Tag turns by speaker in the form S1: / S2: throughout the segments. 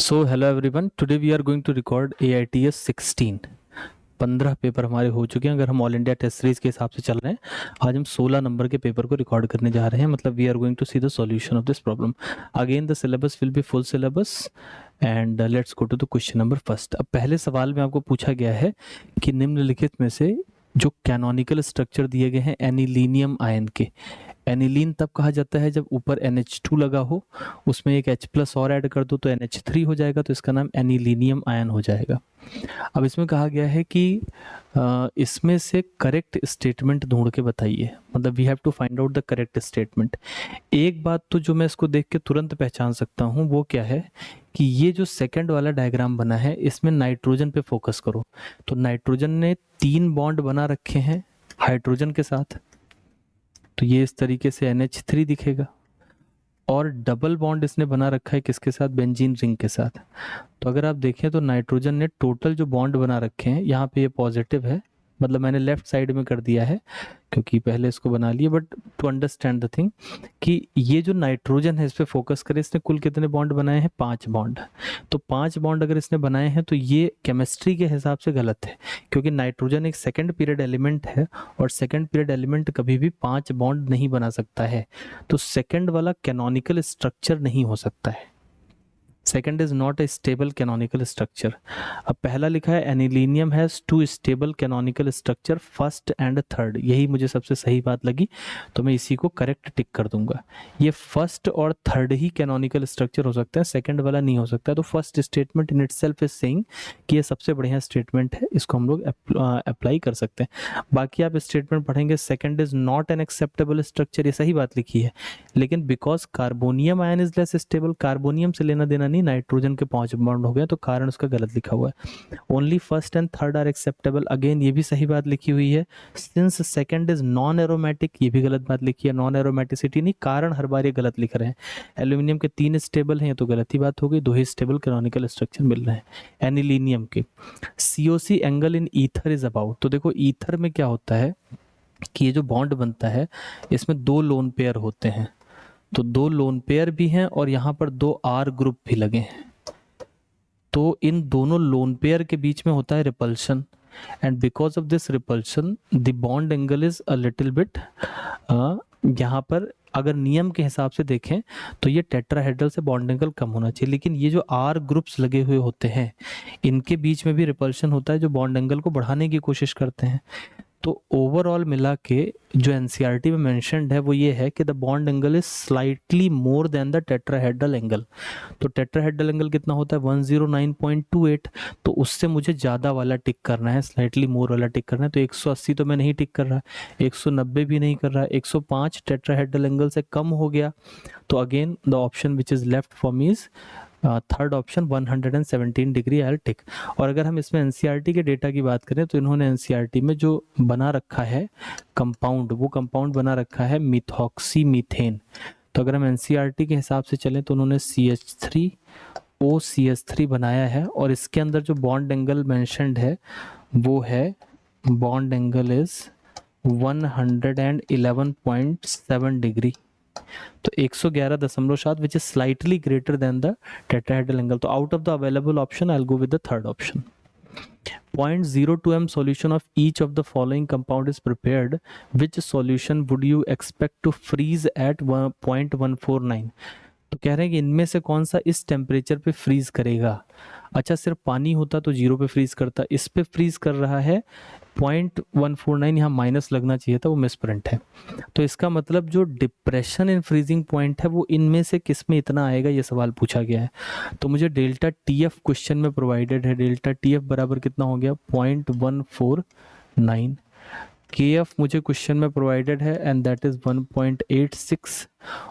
S1: So hello everyone, today we are going to record AITS 16। 15 paper हमारे हो चुके हैं अगर हम ऑल इंडिया टेस्ट सीरीज के हिसाब से चल रहे हैं। आज हम 16 नंबर के पेपर को रिकॉर्ड करने जा रहे हैं, मतलब we are going to see the solution of this problem. Again the syllabus will be full syllabus and let's go to the question number first. अब पहले सवाल में आपको पूछा गया है कि निम्नलिखित में से जो कैनोनिकल स्ट्रक्चर दिए गए हैं एनिलीनियम आयन के, एनिलीन तब कहा जाता है जब ऊपर NH2 लगा हो, उसमें एक H+ और ऐड कर दो तो NH3 हो जाएगा, तो इसका नाम एनिलीनियम आयन हो जाएगा। अब इसमें कहा गया है कि इसमें से करेक्ट स्टेटमेंट ढूंढ के बताइए, मतलब we have to find out the correct statement. एक बात तो जो मैं इसको देख के तुरंत पहचान सकता हूँ वो क्या है कि ये जो सेकंड वाला डायग्राम बना है इसमें नाइट्रोजन पे फोकस करो, तो नाइट्रोजन ने 3 बॉन्ड बना रखे हैं हाइड्रोजन के साथ, तो ये इस तरीके से NH3 दिखेगा, और डबल बॉन्ड इसने बना रखा है किसके साथ, बेंजीन रिंग के साथ। तो अगर आप देखें तो नाइट्रोजन ने टोटल जो बॉन्ड बना रखे हैं, यहाँ पे ये पॉजिटिव है, मतलब मैंने लेफ्ट साइड में कर दिया है क्योंकि पहले इसको बना लिए, but to understand the thing कि ये जो नाइट्रोजन है इस पे फोकस करें, इसने कुल कितने बॉन्ड बनाए हैं, 5 बॉन्ड। तो 5 बॉन्ड अगर इसने बनाए हैं तो ये केमिस्ट्री के हिसाब से गलत है, क्योंकि नाइट्रोजन एक सेकंड पीरियड एलिमेंट है और सेकंड पीरियड एलिमेंट कभी भी 5 बॉन्ड नहीं बना सकता है, तो सेकंड वाला कैनोनिकल स्ट्रक्चर नहीं हो सकता है। Second is not a stable canonical structure. अब पहला लिखा है anilinium has 2 stable canonical structure first and third, यही मुझे सबसे सही बात लगी, तो मैं इसी को करेक्ट टिक कर दूंगा। ये फर्स्ट और थर्ड ही कैनोनिकल स्ट्रक्चर हो सकता है, सेकंड वाला नहीं हो सकता। तो first statement in itself is saying कि ये सबसे बढ़िया स्टेटमेंट है, इसको हम लोग अप्लाई कर सकते हैं। बाकी आप स्टेटमेंट पढ़ेंगे, second is not an acceptable structure, ये सही बात लिखी है, लेकिन because carbonium ion is less stable, carbonium से लेना देना नहीं, नाइट्रोजन के 5 बॉन्ड हो गए, तो कारण उसका गलत लिखा हुआ है। Only first and third are acceptable, again ये भी सही बात लिखी हुई है। Since second is non aromatic, ये भी गलत बात लिखी है, नॉन एरोमेटिसिटी नहीं, कारण हर बार ये गलत लिख रहे हैं। एल्यूमिनियम के 3 स्टेबल हैं, तो गलत ही बात हो गई, 2 ही स्टेबल कैनोनिकल स्ट्रक्चर मिल रहे हैं एनिलीनियम के। COC angle in ether is about, तो देखो ईथर में क्या होता है कि ये जो बॉन्ड बनता है इसमें 2 लोन पेयर होते हैं, तो 2 लोन पेयर भी हैं और यहाँ पर 2 R ग्रुप भी लगे हैं, तो इन दोनों लोन पेयर के बीच में होता है repulsion, and because of this repulsion the bond angle is a little bit, यहाँ पर अगर नियम के हिसाब से देखें तो ये टेट्राहेड्रल से बॉन्ड एंगल कम होना चाहिए, लेकिन ये जो R ग्रुप्स लगे हुए होते हैं इनके बीच में भी रिपल्शन होता है जो बॉन्ड एंगल को बढ़ाने की कोशिश करते हैं। तो ओवरऑल मिला के जो NCERT में मेंशन्ड है वो ये है कि the bond angle is slightly more than the tetrahedral angle. तो टेट्राहेड्रल एंगल कितना होता है 109.28, तो उससे मुझे ज़्यादा वाला टिक करना है, स्लाइटली मोर वाला टिक करना है। तो 180 तो मैं नहीं टिक कर रहा, 190 भी नहीं कर रहा, 105 टेट्राहेड्रल एंगल से कम हो गया, तो again the option which is left for me is third option 117 degree I tick. और अगर हम इसमें NCERT के डेटा की बात करें तो इन्होंने NCERT में जो बना रखा है कंपाउंड, वो कंपाउंड बना रखा है मिथॉक्सी मीथेन। तो अगर हम NCERT के हिसाब से चलें तो उन्होंने CH3OCH3 बनाया है, और इसके अंदर जो बॉन्ड एंगल मेंशन्ड है वो है बॉन्ड एंगल इज 111.7 डिग्री, तो 111.7 which is slightly greater than the tetrahedral angle. तो out of the available option I will go with the third option. 0.02 m solution of each of the following compound is prepared, which solution would you expect to freeze at 0.149? तो कह रहे हैं कि इनमें से कौन सा इस टेम्परेचर पे फ्रीज करेगा। अच्छा, सिर्फ पानी होता तो 0 पे फ्रीज करता, इस पे फ्रीज कर रहा है 0.149, यहाँ माइनस लगना चाहिए था, वो मिसप्रिंट है। तो इसका मतलब जो डिप्रेशन इन फ्रीजिंग पॉइंट है वो इनमें से किस में इतना आएगा, ये सवाल पूछा गया है। तो मुझे डेल्टा TF क्वेश्चन में प्रोवाइडेड है, डेल्टा TF बराबर कितना हो गया 0.149, KF मुझे क्वेश्चन में प्रोवाइडेड है एंड दैट इज 1.86,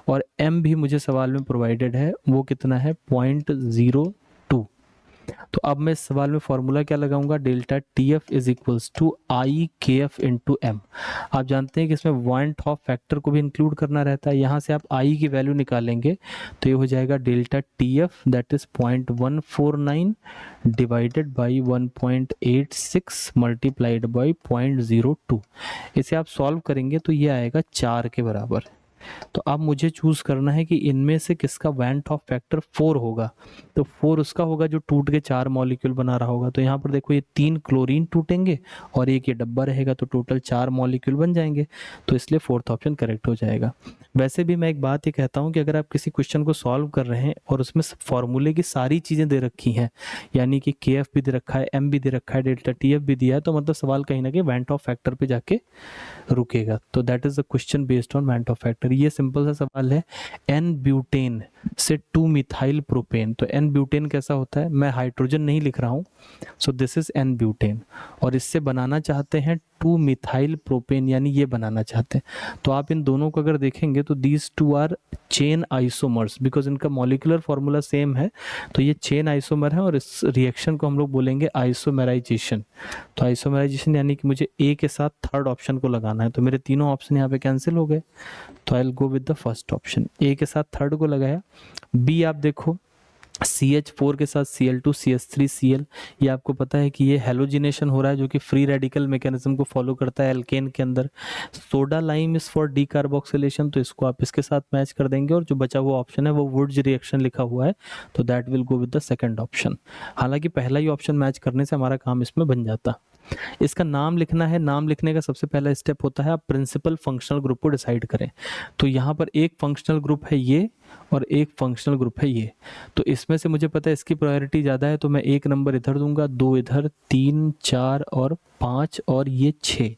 S1: और M भी मुझे सवाल में प्रोवाइडेड है, वो कितना है 0.02। तो अब मैं इस सवाल में फॉर्मूला क्या लगाऊंगा, delta TF is equals to IKF into M। आप जानते हैं कि इसमें वांट ऑफ फैक्टर को भी इंक्लूड करना रहता है, यहाँ से आप I की वैल्यू निकालेंगे तो ये हो जाएगा delta TF that is 0.149 divided by 1.86 multiplied by 0.02। इसे आप सॉल्व करेंगे तो ये आएगा 4 के बराबर। तो अब मुझे चूज करना है कि इनमें से किसका वैन टॉप फैक्टर 4 होगा। तो 4 उसका होगा जो टूट के 4 मॉलिक्यूल बना रहा होगा। तो यहाँ पर देखो ये 3 क्लोरीन टूटेंगे और एक ये डब्बा रहेगा, तो टोटल 4 मॉलिक्यूल बन जाएंगे। तो इसलिए फोर्थ ऑप्शन करेक्ट हो जाएगा। वैसे भी मैं एक बात ये कहता हूँ कि अगर आप किसी क्वेश्चन को सॉल्व कर रहे हैं और उसमें फॉर्मूले की सारी चीजें दे रखी हैं, यानी कि KF भी दे रखा है, M भी दे रखा है, डेल्टा TF भी दिया है, तो मतलब सवाल कहीं ना कहीं वैन टॉप फैक्टर पे जाके रुकेगा। तो that is the question based on van't Hoff factor. ये सिंपल सा सवाल है, एन ब्यूटेन से 2 मिथाइल प्रोपेन। तो एन ब्यूटेन कैसा होता है, मैं हाइड्रोजन नहीं लिख रहा हूँ, so this is n butane, और इससे बनाना चाहते हैं 2 मिथाइल प्रोपेन, यानी ये बनाना चाहते हैं। तो आप इन दोनों को अगर देखेंगे तो these two are chain isomers, because इनका मॉलिक्यूलर फॉर्मूला सेम है, तो ये चेन आइसोमर है और इस रिएक्शन को हम लोग बोलेंगे आइसोमेराइजेशन। तो आइसोमेराइजेशन यानी कि मुझे ए के साथ थर्ड ऑप्शन को लगाना है, तो मेरे तीनों ऑप्शन यहाँ पे कैंसिल हो गए। तो I will go with the first option, A के साथ थर्ड को लगाया। बी आप देखो, CH4 के साथ Cl2 CH3 Cl, ये आपको पता है कि ये हेलोजिनेशन हो रहा है जो कि फ्री रेडिकल मैकेनिज्म को फॉलो करता है एल्केन के अंदर। Soda lime is for decarboxylation, तो इसको आप इसके साथ मैच कर देंगे, और जो बचा हुआ ऑप्शन है वो वुड्स रिएक्शन लिखा हुआ है, तो that will go with the second option. हालांकि पहला ही ऑप्शन मैच करने से हमारा काम इसमें बन जाता। इसका नाम लिखना है, नाम लिखने का सबसे पहला स्टेप होता है आप प्रिंसिपल फंक्शनल ग्रुप को डिसाइड करें। तो यहाँ पर एक फंक्शनल ग्रुप है ये और एक फंक्शनल ग्रुप है ये, तो इसमें से मुझे पता है इसकी प्रायोरिटी ज़्यादा है, तो मैं 1 नंबर इधर दूंगा, 2 इधर, 3 4 और 5 और ये 6।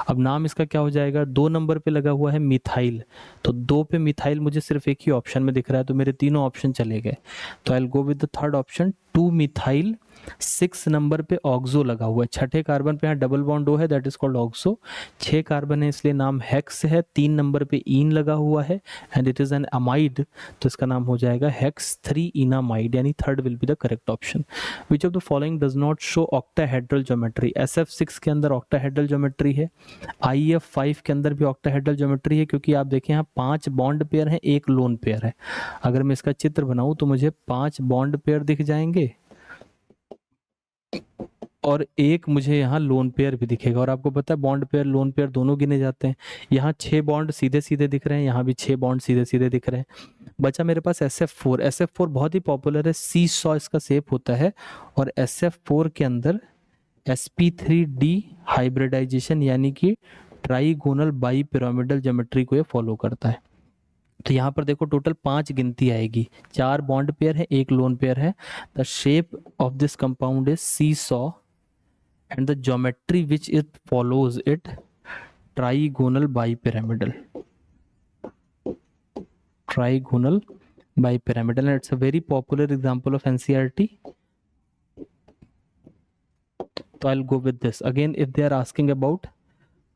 S1: अब नाम इसका क्या हो जाएगा, 2 नंबर पे लगा हुआ है मिथाइल, तो 2 पे मिथाइल मुझे सिर्फ एक ही ऑप्शन में दिख रहा है, तो मेरे तीनों ऑप्शन चले गए। तो I will go with the third option 2 methyl. 6 number पे ऑक्सो लगा हुआ है, छठे कार्बन पे यहाँ डबल बॉन्ड O है, that is called oxo. 6 carbon है इसलिए नाम हेक्स है। 3 नंबर पे ईन लगा हुआ है and it is an amide, तो इसका नाम हो जाएगा हेक्स 3 इनामाइड, यानी third will be the correct option. Which of the following does not show octahedral geometry. SF6 के अंदर ऑक्टाहेड्रल ज्योमेट्री है, IF5 के अंदर भी ऑक्टाहेड्रल ज्योमेट्री है, क्योंकि आप देखें यहाँ 5 बॉन्ड पेयर है, 1 लोन पेयर है। अगर मैं इसका चित्र बनाऊं तो मुझे 5 बॉन्ड पेयर दिख जाएंगे और एक मुझे यहाँ लोन पेयर भी दिखेगा, और आपको पता है बॉन्ड पेयर लोन पेयर दोनों गिने जाते हैं। यहाँ 6 बॉन्ड सीधे सीधे दिख रहे हैं, यहाँ भी 6 बॉन्ड सीधे सीधे दिख रहे हैं। बचा मेरे पास SF4। SF4 बहुत ही पॉपुलर है, C-सॉ इसका शेप होता है, और SF4 के अंदर sp3d हाइब्रिडाइजेशन यानी कि ट्राइगोनल बाई पिरामिडल ज्योमेट्री को ये फॉलो करता है। तो यहाँ पर देखो टोटल 5 गिनती आएगी, 4 बॉन्ड पेयर है, 1 लोन पेयर है। The shape of this compound is seesaw and the geometry which it follows it trigonal bipyramidal, and it's a very popular example of NCERT. So I'll go with this again. If they are asking about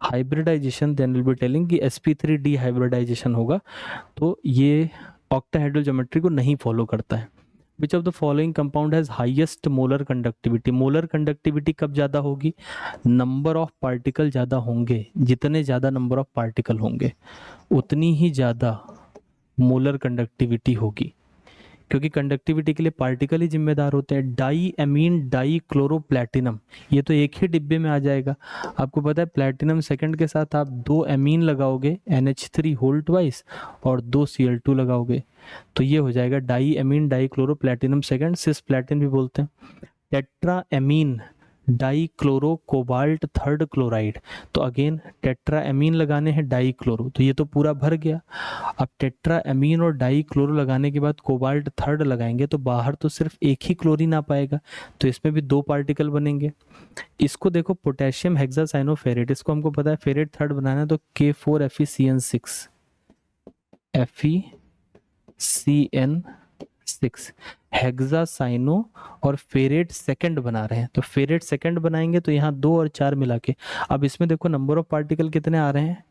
S1: hybridization, then we'll be telling कि sp3d hybridization होगा, तो ये octahedral geometry को नहीं follow करता है। Which of the following compound has highest molar conductivity? Molar conductivity कब ज़्यादा होगी, नंबर ऑफ पार्टिकल ज़्यादा होंगे, जितने ज़्यादा नंबर ऑफ पार्टिकल होंगे उतनी ही ज़्यादा मोलर कंडक्टिविटी होगी, क्योंकि कंडक्टिविटी के लिए पार्टिकल ही जिम्मेदार होते हैं। Diammine dichloro platinum, ये तो एक ही डिब्बे में आ जाएगा। आपको पता है प्लैटिनम सेकंड के साथ आप 2 एमीन लगाओगे NH3 होल ट्वाइस और 2 Cl2 लगाओगे, तो ये हो जाएगा diammine dichloro platinum second, cisplatin भी बोलते हैं। Tetraammine dichloro cobalt third chloride, तो अगेन टेट्रा एमीन लगाने हैं डाई क्लोरो, तो ये तो पूरा भर गया। अब टेट्रा एमीन और डाई क्लोरो लगाने के बाद कोबाल्ट थर्ड लगाएंगे तो बाहर तो सिर्फ एक ही क्लोरीन आ पाएगा, तो इसमें भी 2 पार्टिकल बनेंगे। इसको देखो पोटेशियम हेक्सासाइनोफेरेट, इसको हमको पता है फेरेट थर्ड बनाना है, तो K4FeCN6 FeCN6 हेक्सासाइनो और फेरेट सेकंड बना रहे हैं, तो फेरेट सेकंड बनाएंगे तो यहाँ 2 और 4 मिला के, अब इसमें देखो नंबर ऑफ पार्टिकल कितने आ रहे हैं,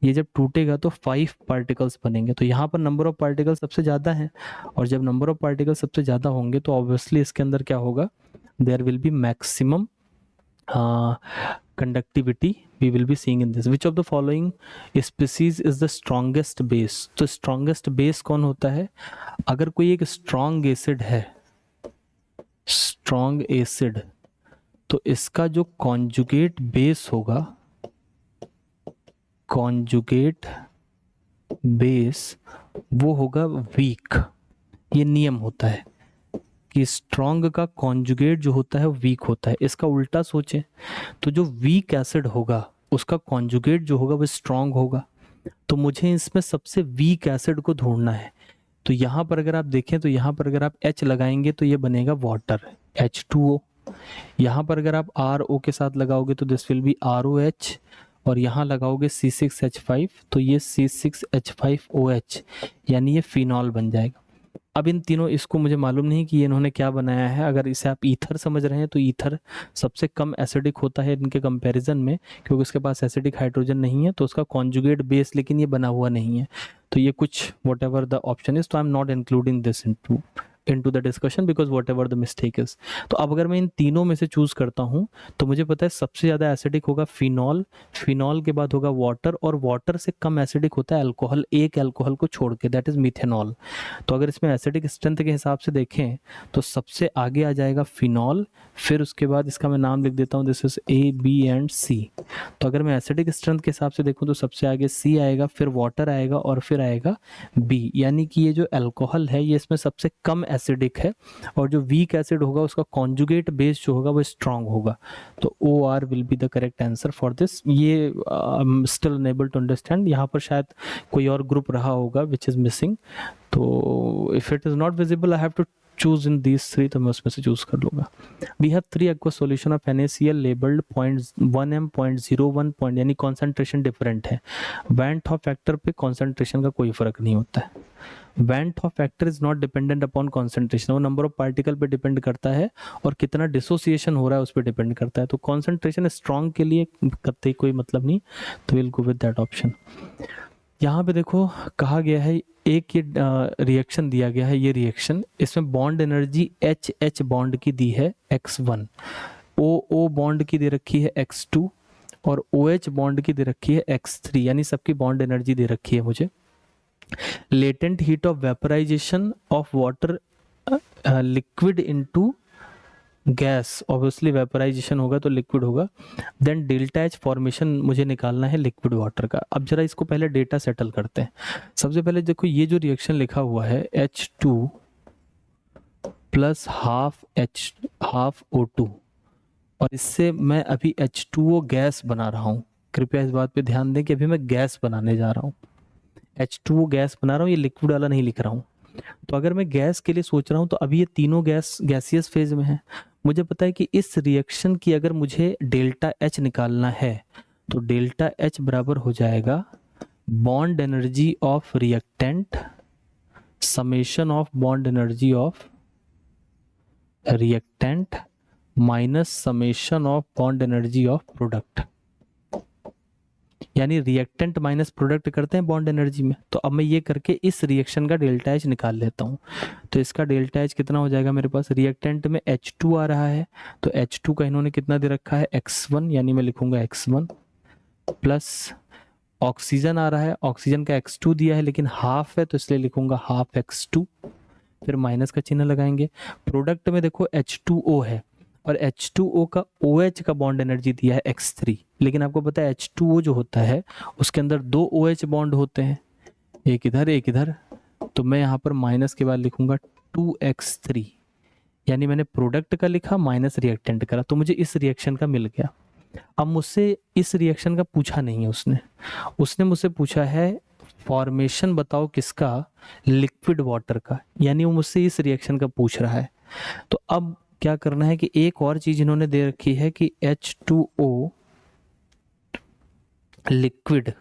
S1: ये जब टूटेगा तो 5 पार्टिकल्स बनेंगे, तो यहाँ पर नंबर ऑफ पार्टिकल सबसे ज्यादा है, और जब नंबर ऑफ पार्टिकल सबसे ज्यादा होंगे तो ऑब्वियसली इसके अंदर क्या होगा, there will be maximum conductivity we will be seeing in this. Which of the following species is the strongest base? तो strongest base कौन होता है, अगर कोई एक strong acid है, strong acid, तो इसका जो conjugate base होगा, conjugate बेस वो होगा वीक। ये नियम होता है कि स्ट्रॉन्ग का कॉन्जुगेट जो होता है वो वीक होता है। इसका उल्टा सोचें तो जो वीक एसिड होगा उसका कॉन्जुगेट जो होगा वो स्ट्रॉन्ग होगा। तो मुझे इसमें सबसे वीक एसिड को ढूंढना है। तो यहाँ पर अगर आप देखें तो यहाँ पर अगर आप H लगाएंगे तो ये बनेगा वाटर, H2O। यहाँ पर अगर आप RO के साथ लगाओगे तो दिस विल बी ROH, और यहाँ लगाओगे C6H5 तो ये C6H5OH, यानी ये फिनॉल बन जाएगा। अब इन तीनों, इसको मुझे मालूम नहीं कि ये इन्होंने क्या बनाया है। अगर इसे आप ईथर समझ रहे हैं तो ईथर सबसे कम एसिडिक होता है इनके कंपैरिजन में, क्योंकि उसके पास एसिडिक हाइड्रोजन नहीं है, तो उसका कॉन्जुगेट बेस लेकिन ये बना हुआ नहीं है। तो ये कुछ whatever the option is, तो I am not including this into the discussion because whatever the mistake is. तो अब अगर मैं इन तीनों में से चूज करता हूं तो मुझे पता है सबसे ज्यादा एसिडिक होगा फिनॉल, फिनॉल के बाद होगा वाटर, और वाटर से कम एसिडिक होता है अल्कोहल, एक अल्कोहल को छोड़ के, दैट इज मिथेनॉल। तो अगर इसमें एसिडिक स्ट्रेंथ के हिसाब से देखें तो सबसे आगे आ जाएगा फिनॉल, फिर उसके बाद इसका मैं नाम लिख देता हूँ, this is A, B and C। तो अगर मैं एसिडिक स्ट्रेंथ के हिसाब से देखूं तो सबसे आगे C आएगा, फिर वाटर आएगा और फिर आएगा B, यानी कि ये जो अल्कोहल है ये इसमें सबसे कम एसिडिक है, और जो वीक एसिड होगा उसका कॉन्जुगेट बेस जो होगा वो स्ट्रांग होगा। तो OR will be the correct answer for this. ये स्टिल अनेबल टू अंडरस्टैंड, यहाँ पर शायद कोई और ग्रुप रहा होगा विच इज मिसिंग। तो if it is not visible I have to choose in these three, तो मैं उसमें से चूज कर लूंगा। We have 3 aqueous solution of NaCl labelled 0.1m 0.01 point, यानी कॉन्सेंट्रेशन डिफरेंट है। वैन टॉप फैक्टर पे कॉन्सेंट्रेशन का कोई फर्क नहीं होता है। Van't Hoff factor is not dependent upon concentration, वो नंबर ऑफ पार्टिकल पे डिपेंड करता है और कितना डिसोसिएशन हो रहा है उस पर डिपेंड करता है। तो कॉन्सेंट्रेशन स्ट्रॉन्ग के लिए करते ही कोई मतलब नहीं, तो will go with that option. यहाँ पे देखो कहा गया है, एक ये रिएक्शन दिया गया है, ये रिएक्शन, इसमें बॉन्ड एनर्जी H बॉन्ड की दी है x1, O बॉन्ड की दे रखी है x2, और OH बॉन्ड की दे रखी है x3, यानी सबकी बॉन्ड एनर्जी दे रखी है मुझे। Latent heat of vaporization of water liquid into gas, obviously vaporization होगा तो लिक्विड होगा। देन डेल्टा H फॉर्मेशन मुझे निकालना है लिक्विड वाटर का। अब जरा इसको पहले डेटा सेटल करते हैं। सबसे पहले देखो ये जो रिएक्शन लिखा हुआ है H2 प्लस हाफ O2, और इससे मैं अभी H2O गैस बना रहा हूँ। कृपया इस बात पे ध्यान दें कि अभी मैं गैस बनाने जा रहा हूँ, H2O गैस बना रहा हूँ, ये लिक्विड वाला नहीं लिख रहा हूँ। तो अगर मैं गैस के लिए सोच रहा हूँ तो अभी ये तीनों गैसियस फेज में है। मुझे पता है कि इस रिएक्शन की अगर मुझे डेल्टा H निकालना है तो डेल्टा H बराबर हो जाएगा bond energy of reactant summation of bond energy of reactant minus summation of bond energy of product, यानी रिएक्टेंट माइनस प्रोडक्ट करते हैं बॉन्ड एनर्जी में। तो अब मैं ये करके इस रिएक्शन का डेल्टा H निकाल लेता हूँ। तो इसका डेल्टा H कितना हो जाएगा मेरे पास, रिएक्टेंट में H2 आ रहा है तो H2 का इन्होंने कितना दे रखा है x1, यानी मैं लिखूंगा x1, प्लस ऑक्सीजन आ रहा है, ऑक्सीजन का x2 दिया है लेकिन हाफ है तो इसलिए लिखूंगा हाफ x2, फिर माइनस का चिन्ह लगाएंगे। प्रोडक्ट में देखो H2O है और H2O का OH का बॉन्ड एनर्जी दिया है x3, लेकिन आपको पता है H2O जो होता है उसके अंदर 2 OH बॉन्ड होते हैं, एक इधर एक इधर। तो मैं यहाँ पर माइनस के बाद लिखूंगा 2x3, यानी मैंने प्रोडक्ट का लिखा माइनस रिएक्टेंट करा, तो मुझे इस रिएक्शन का मिल गया। अब मुझसे इस रिएक्शन का पूछा नहीं है उसने मुझसे पूछा है फॉर्मेशन बताओ किसका, लिक्विड वाटर का, यानी वो मुझसे इस रिएक्शन का पूछ रहा है। तो अब क्या करना है कि एक और चीज इन्होंने दे रखी है कि H2O लिक्विड,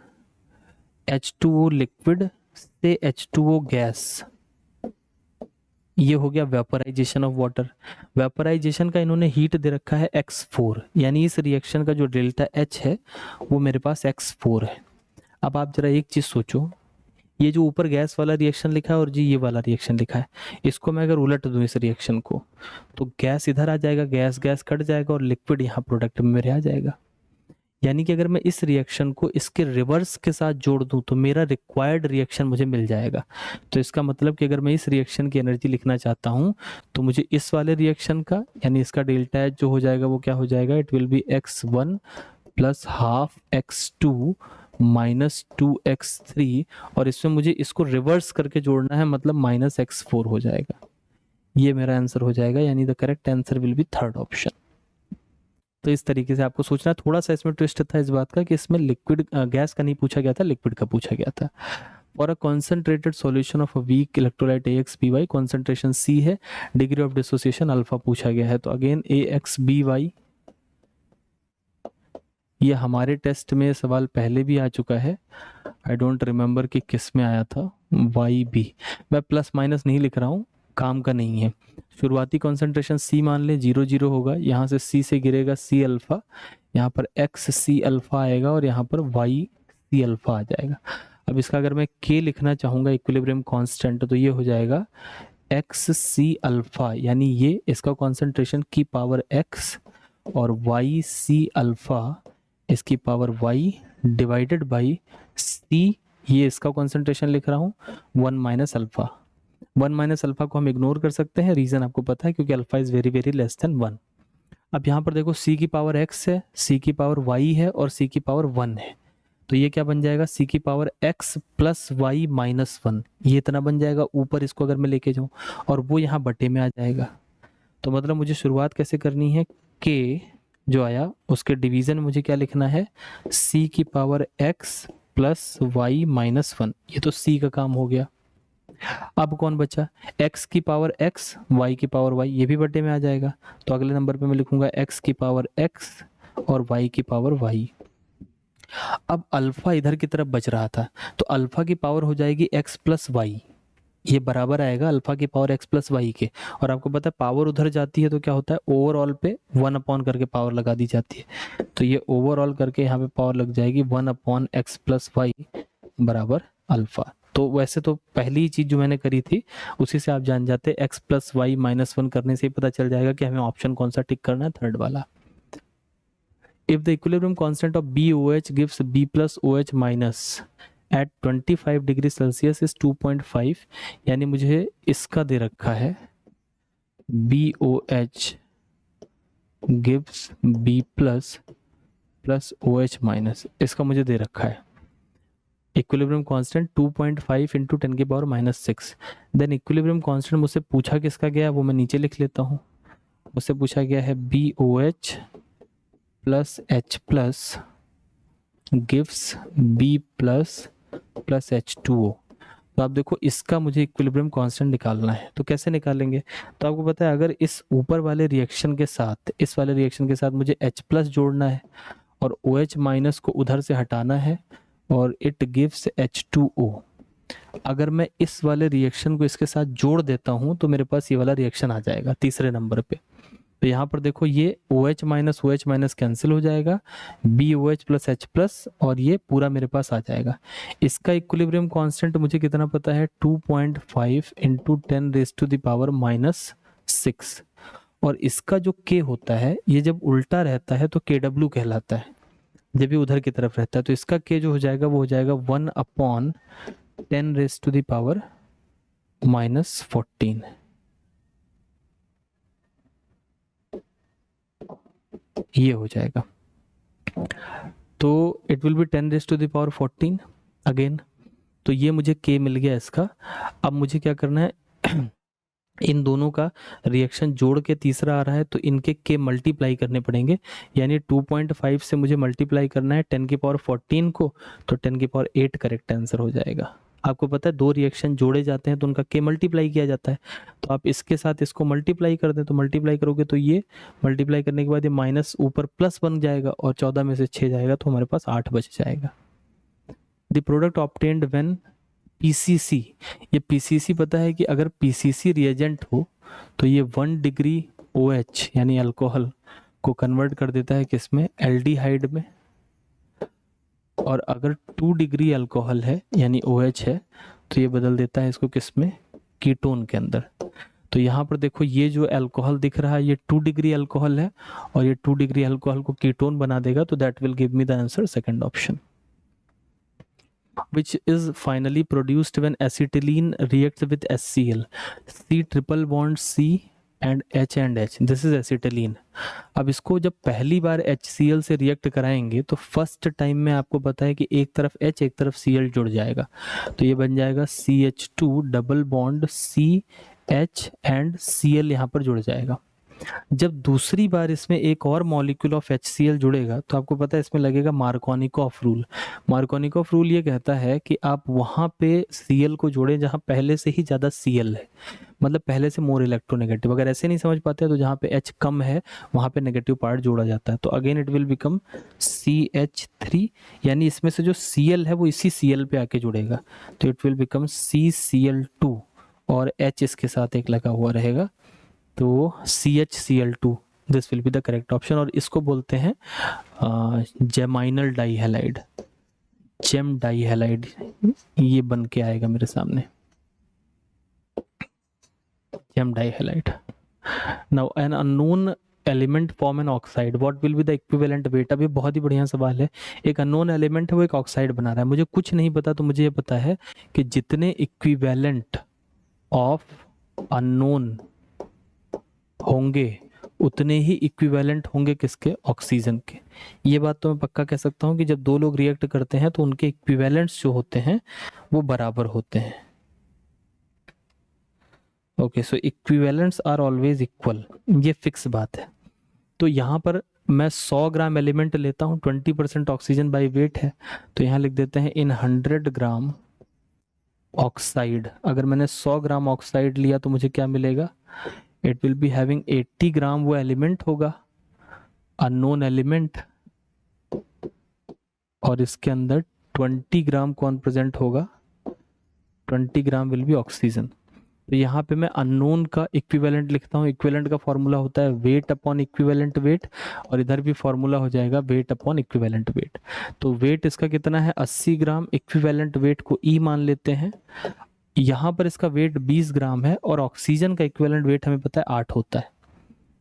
S1: H2O लिक्विड से H2O गैस, ये हो गया वेपराइजेशन ऑफ वाटर। वेपराइजेशन का इन्होंने हीट दे रखा है x4, यानी इस रिएक्शन का जो डेल्टा H है वो मेरे पास x4 है। अब आप जरा एक चीज सोचो, ये जो ऊपर गैस वाला रिएक्शन लिखा है और जी ये वाला रिएक्शन लिखा है, इसको मैं अगर उलट दूं इस रिएक्शन को तो गैस इधर आ जाएगा, गैस गैस कट जाएगा और लिक्विड यहाँ प्रोडक्ट में मेरे आ जाएगा। यानी कि अगर मैं इस रिएक्शन को इसके रिवर्स के साथ जोड़ दूं तो मेरा रिक्वायर्ड रिएक्शन मुझे मिल जाएगा। तो इसका मतलब कि अगर मैं इस रिएक्शन की एनर्जी लिखना चाहता हूं तो मुझे इस वाले रिएक्शन का, यानी इसका डेल्टा H जो हो जाएगा वो क्या हो जाएगा, it will B x1 plus half x2 -2x3 और इसमें मुझे इसको रिवर्स करके जोड़ना है, मतलब -x4 हो जाएगा। ये मेरा आंसर हो जाएगा, यानी the correct answer will be third option. तो इस तरीके से आपको सोचना है। थोड़ा सा इसमें ट्विस्ट था इस बात का कि इसमें लिक्विड गैस का नहीं पूछा गया था, लिक्विड का पूछा गया था। और a concentrated solution of a weak electrolyte AxBy, concentration C है, डिग्री ऑफ डिसोसिएशन अल्फा पूछा गया है। तो अगेन AxBy, ये हमारे टेस्ट में सवाल पहले भी आ चुका है, आई डोंट रिमेम्बर कि किस में आया था। YB, मैं प्लस माइनस नहीं लिख रहा हूँ, काम का नहीं है। शुरुआती कॉन्सेंट्रेशन C मान ले 0 होगा, यहाँ से C से गिरेगा C अल्फा, यहाँ पर XC अल्फा आएगा और यहाँ पर YC अल्फा आ जाएगा। अब इसका अगर मैं K लिखना चाहूँगा इक्विलिब्रियम कांस्टेंट, तो ये हो जाएगा XC अल्फा, यानी ये इसका कॉन्सेंट्रेशन की पावर X और YC अल्फा इसकी power Y divided by C, ये इसका कॉन्सेंट्रेशन लिख रहा हूँ 1 माइनस अल्फा। 1 माइनस अल्फा को हम इग्नोर कर सकते हैं, रीजन आपको पता है, क्योंकि alpha is very very less than 1। अब यहाँ पर देखो C की पावर X है, C की पावर Y है और C की पावर 1 है, तो ये क्या बन जाएगा, C की power X plus Y minus 1, ये इतना बन जाएगा। ऊपर इसको अगर मैं लेके जाऊँ और वो यहाँ बटे में आ जाएगा, तो मतलब मुझे शुरुआत कैसे करनी है, K जो आया उसके डिवीजन मुझे क्या लिखना है, C की power X plus Y minus 1, ये तो C का काम हो गया। अब कौन बचा, X की पावर X, Y की पावर Y, ये भी बटे में आ जाएगा। तो अगले नंबर पे मैं लिखूंगा X की पावर X और Y की पावर Y। अब अल्फा इधर की तरफ बच रहा था, तो अल्फा की पावर हो जाएगी X प्लस Y, ये बराबर आएगा अल्फा की पावर X प्लस Y के। और आपको पता है पावर उधर जाती है तो क्या होता है, ओवरऑल पे 1 अपॉन करके पावर लगा दी जाती है, तो ये ओवरऑल करके यहाँ पे पावर लग जाएगी 1 अपॉन X प्लस Y बराबर अल्फा। तो वैसे तो पहली चीज जो मैंने करी थी उसी से आप जान जाते हैं, X प्लस Y माइनस 1 करने से ही पता चल जाएगा कि हमें ऑप्शन कौन सा टिक करना है, थर्ड वाला। If the equilibrium constant of BOH gives B plus OH minus at 25 degree Celsius is 2.5, यानी मुझे इसका दे रखा है BOH gives B plus plus OH minus, इसका मुझे दे रखा है इक्विलिब्रियम कांस्टेंट 2.5 इंटू 10 की power minus 6। Then equilibrium constant मुझसे पूछा किसका गया, वो मैं नीचे लिख लेता हूँ। मुझसे पूछा गया है BOH plus H plus gives B plus plus H2O। तो आप देखो इसका मुझे इक्विलिब्रियम कांस्टेंट निकालना है, तो कैसे निकालेंगे, तो आपको पता है अगर इस ऊपर वाले रिएक्शन के साथ इस वाले रिएक्शन के साथ मुझे H प्लस जोड़ना है और OH माइनस को उधर से हटाना है और इट गिव्स H2O। अगर मैं इस वाले रिएक्शन को इसके साथ जोड़ देता हूं तो मेरे पास ये वाला रिएक्शन आ जाएगा तीसरे नंबर पे। तो यहाँ पर देखो ये OH माइनस कैंसिल हो जाएगा, BOH प्लस H प्लस, और ये पूरा मेरे पास आ जाएगा। इसका इक्विलिब्रियम कांस्टेंट मुझे कितना पता है, 2.5 into 10 raise to the power minus 6। और इसका जो K होता है, ये जब उल्टा रहता है तो KW कहलाता है, जब ये उधर की तरफ रहता है तो इसका K जो हो जाएगा वो हो जाएगा 1 upon 10 raise to the power minus 14। ये हो जाएगा, तो it will be 10 raise to the power 14 again. तो ये मुझे K मिल गया इसका। अब मुझे क्या करना है, इन दोनों का रिएक्शन जोड़ के तीसरा आ रहा है तो इनके K मल्टीप्लाई करने पड़ेंगे, यानी 2.5 से मुझे मल्टीप्लाई करना है 10 की पावर 14 को, तो 10 की पावर 8 करेक्ट आंसर हो जाएगा। आपको पता है दो रिएक्शन जोड़े जाते हैं तो उनका K मल्टीप्लाई किया जाता है, तो आप इसके साथ इसको मल्टीप्लाई कर दें, तो मल्टीप्लाई करोगे तो ये मल्टीप्लाई करने के बाद ये माइनस ऊपर प्लस बन जाएगा और 14 में से 6 जाएगा तो हमारे पास 8 बच जाएगा। The product obtained when PCC, ये PCC पता है कि अगर PCC रिएजेंट हो तो ये 1 डिग्री OH यानी अल्कोहल को कन्वर्ट कर देता है किसमें, एल्डिहाइड में, और अगर 2 डिग्री अल्कोहल है यानी OH है तो ये बदल देता है इसको किसमें, कीटोन के अंदर। तो यहाँ पर देखो ये जो अल्कोहल दिख रहा है ये 2 डिग्री अल्कोहल है और ये 2 डिग्री अल्कोहल को कीटोन बना देगा, तो that will give me the answer second option. which is finally produced when acetylene reacts with HCl, C triple bond C and H, this is acetylene. अब इसको जब पहली बार HCl से रिएक्ट कराएंगे तो फर्स्ट टाइम में आपको पता है कि एक तरफ H एक तरफ Cl जुड़ जाएगा, तो ये बन जाएगा CH2 double bond CH and Cl यहाँ पर जुड़ जाएगा। जब दूसरी बार इसमें एक और मॉलिक्यूल ऑफ HCl जुड़ेगा तो आपको पता है इसमें लगेगा मार्कोनिकॉफ रूल। मार्कोनिकॉफ रूल ये कहता है कि आप वहां पे Cl को जोड़ें जहां पहले से ही ज्यादा Cl है, मतलब पहले से मोर इलेक्ट्रोनेगेटिव। अगर ऐसे नहीं समझ पाते तो जहां पे H कम है वहां पे नेगेटिव पार्ट जोड़ा जाता है, तो again it will become CH3, यानी इसमें से जो Cl है वो इसी Cl पे आके जुड़ेगा, तो इट विल बिकम CCl2 और H इसके साथ एक लगा हुआ रहेगा, तो CHCl2, this will be the correct option. और इसको बोलते हैं जेमाइनल डाइहैलाइड, जेम डाइहैलाइड, ये बन के आएगा मेरे सामने, gem dihalide. Now an unknown element form an oxide, what will be the equivalent weight. अब ये बहुत ही बढ़िया सवाल है। एक अननोन एलिमेंट है, वो एक ऑक्साइड बना रहा है, मुझे कुछ नहीं पता, तो मुझे ये पता है कि जितने इक्विवेलेंट ऑफ अननोन होंगे उतने ही इक्विवेलेंट होंगे किसके, ऑक्सीजन के। ये बात तो मैं पक्का कह सकता हूं कि जब दो लोग रिएक्ट करते हैं तो उनके इक्विवेलेंट्स जो होते हैं वो बराबर होते हैं। Okay, so equivalents are always equal, ये फिक्स बात है। तो यहाँ पर मैं 100 ग्राम एलिमेंट लेता हूँ, 20% ऑक्सीजन बाय वेट है, तो यहाँ लिख देते हैं इन 100 ग्राम ऑक्साइड। अगर मैंने 100 ग्राम ऑक्साइड लिया तो मुझे क्या मिलेगा, इट विल बी हैविंग 80 ग्राम, वो एलिमेंट होगा अननोन एलिमेंट, और इसके अंदर 20 ग्राम कौन प्रेजेंट होगा, 20 ग्राम विल बी ऑक्सीजन। तो यहाँ पे मैं अननोन का इक्विवेलेंट लिखता हूँ, इक्विवेलेंट का फॉर्मूला होता है वेट अपॉन इक्विवेलेंट वेट, और इधर भी फॉर्मूला हो जाएगा वेट अपॉन इक्विवेलेंट वेट। तो वेट इसका कितना है 80 ग्राम, इक्विवेलेंट वेट को E मान लेते हैं, यहाँ पर इसका वेट 20 ग्राम है, और ऑक्सीजन का इक्विवेलेंट वेट हमें पता है 8 होता है।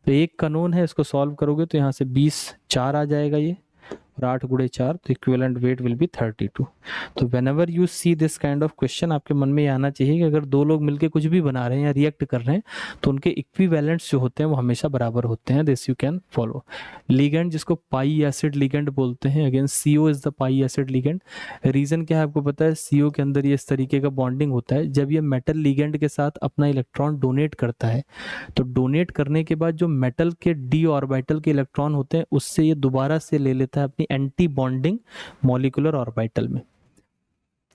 S1: तो एक कानून है, इसको सॉल्व करोगे तो यहाँ से 20 4 आ जाएगा ये, और 8 गुणे 4, तो इक्विवेलेंट वेट विल बी 32। तो whenever you see this kind of question, आपके मन में ये आना चाहिए कि अगर दो लोग मिलकर कुछ भी बना रहे हैं या रिएक्ट कर रहे हैं तो उनके इक्विवेलेंट्स जो होते हैं वो हमेशा बराबर होते हैं। This you can follow. Ligand जिसको पाई एसिड लिगेंड बोलते हैं, again CO is the pi acid ligand. Reason क्या है आपको पता है, CO के अंदर ये इस तरीके का बॉन्डिंग होता है, जब ये मेटल लिगेंड के साथ अपना इलेक्ट्रॉन डोनेट करता है तो डोनेट करने के बाद जो मेटल के d ऑर्बिटल के इलेक्ट्रॉन होते हैं उससे ये दोबारा से ले लेता है अपनी एंटी बॉन्डिंग मॉलिक्यूलर ऑर्बिटल में।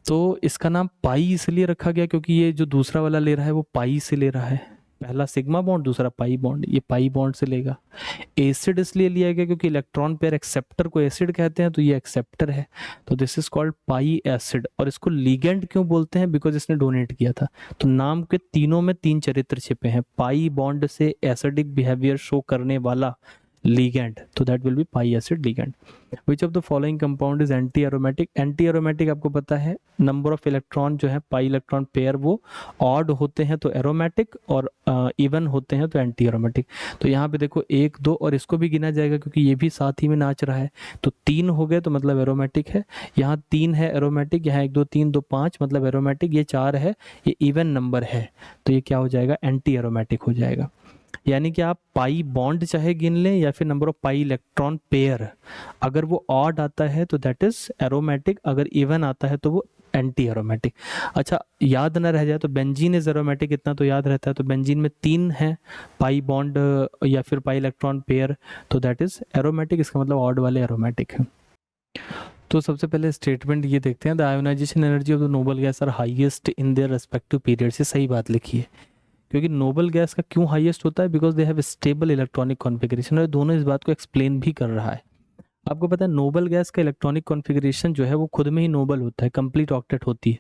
S1: तो इसका नाम पाई इसलिए रखा गया क्योंकि ये जो दूसरा वाला ले रहा है वो पाई से ले रहा है, पहला सिग्मा बॉन्ड दूसरा पाई बॉन्ड, ये पाई बॉन्ड से लेगा। एसिड इसलिए लिया गया क्योंकि इलेक्ट्रॉन पेयर एक्सेप्टर को एसिड कहते हैं, तो ये एक्सेप्टर है, तो this is called pi acid. और इसको लिगेंड क्यों बोलते हैं, बिकॉज इसने डोनेट किया था। तो नाम के तीनों में 3 चरित्र छिपे हैं, पाई बॉन्ड से एसिडिक बिहेवियर शो करने वाला ligand, तो that will be pi acid ligand. Which of the following compound is anti aromatic? Anti aromatic आपको पता है नंबर ऑफ इलेक्ट्रॉन जो है पाई इलेक्ट्रॉन पेयर वो ऑड होते हैं तो एरोमेटिक, और इवन होते हैं तो एंटी एरोमेटिक। तो यहाँ पे देखो 1 2 और इसको भी गिना जाएगा क्योंकि ये भी साथ ही में नाच रहा है, तो 3 हो गए तो मतलब एरोमेटिक है। यहाँ 3 है एरोमेटिक, यहाँ 1 2 3 2 5 मतलब एरोमेटिक, ये 4 है, ये इवन नंबर है, तो ये क्या हो जाएगा, एंटी एरोमेटिक हो जाएगा। यानी कि आप पाई बॉन्ड चाहे गिन लें या फिर number of pi electron pair, अगर वो ऑड आता है तो दैट इज एरोमेटिक, अगर इवन आता है तो वो एंटी एरोमेटिक। अच्छा, याद ना रह जाए तो बेंजीन इज एरोमेटिक, इतना तो याद रहता है। तो बेंजीन में 3 है पाई बॉन्ड या फिर पाई इलेक्ट्रॉन पेयर, तो दैट इज एरोमेटिक, इसका मतलब ऑड वाले एरोमेटिक है। तो सबसे पहले स्टेटमेंट ये देखते हैं, the ionization energy of the noble gas are highest in their respective periods. ये सही बात लिखी है, क्योंकि नोबल गैस का क्यों हाईएस्ट होता है, because they have stable electronic configuration, और दोनों इस बात को एक्सप्लेन भी कर रहा है। आपको पता है नोबल गैस का इलेक्ट्रॉनिक कॉन्फ़िगरेशन जो है वो खुद में ही नोबल होता है, कंप्लीट ऑक्टेट होती है।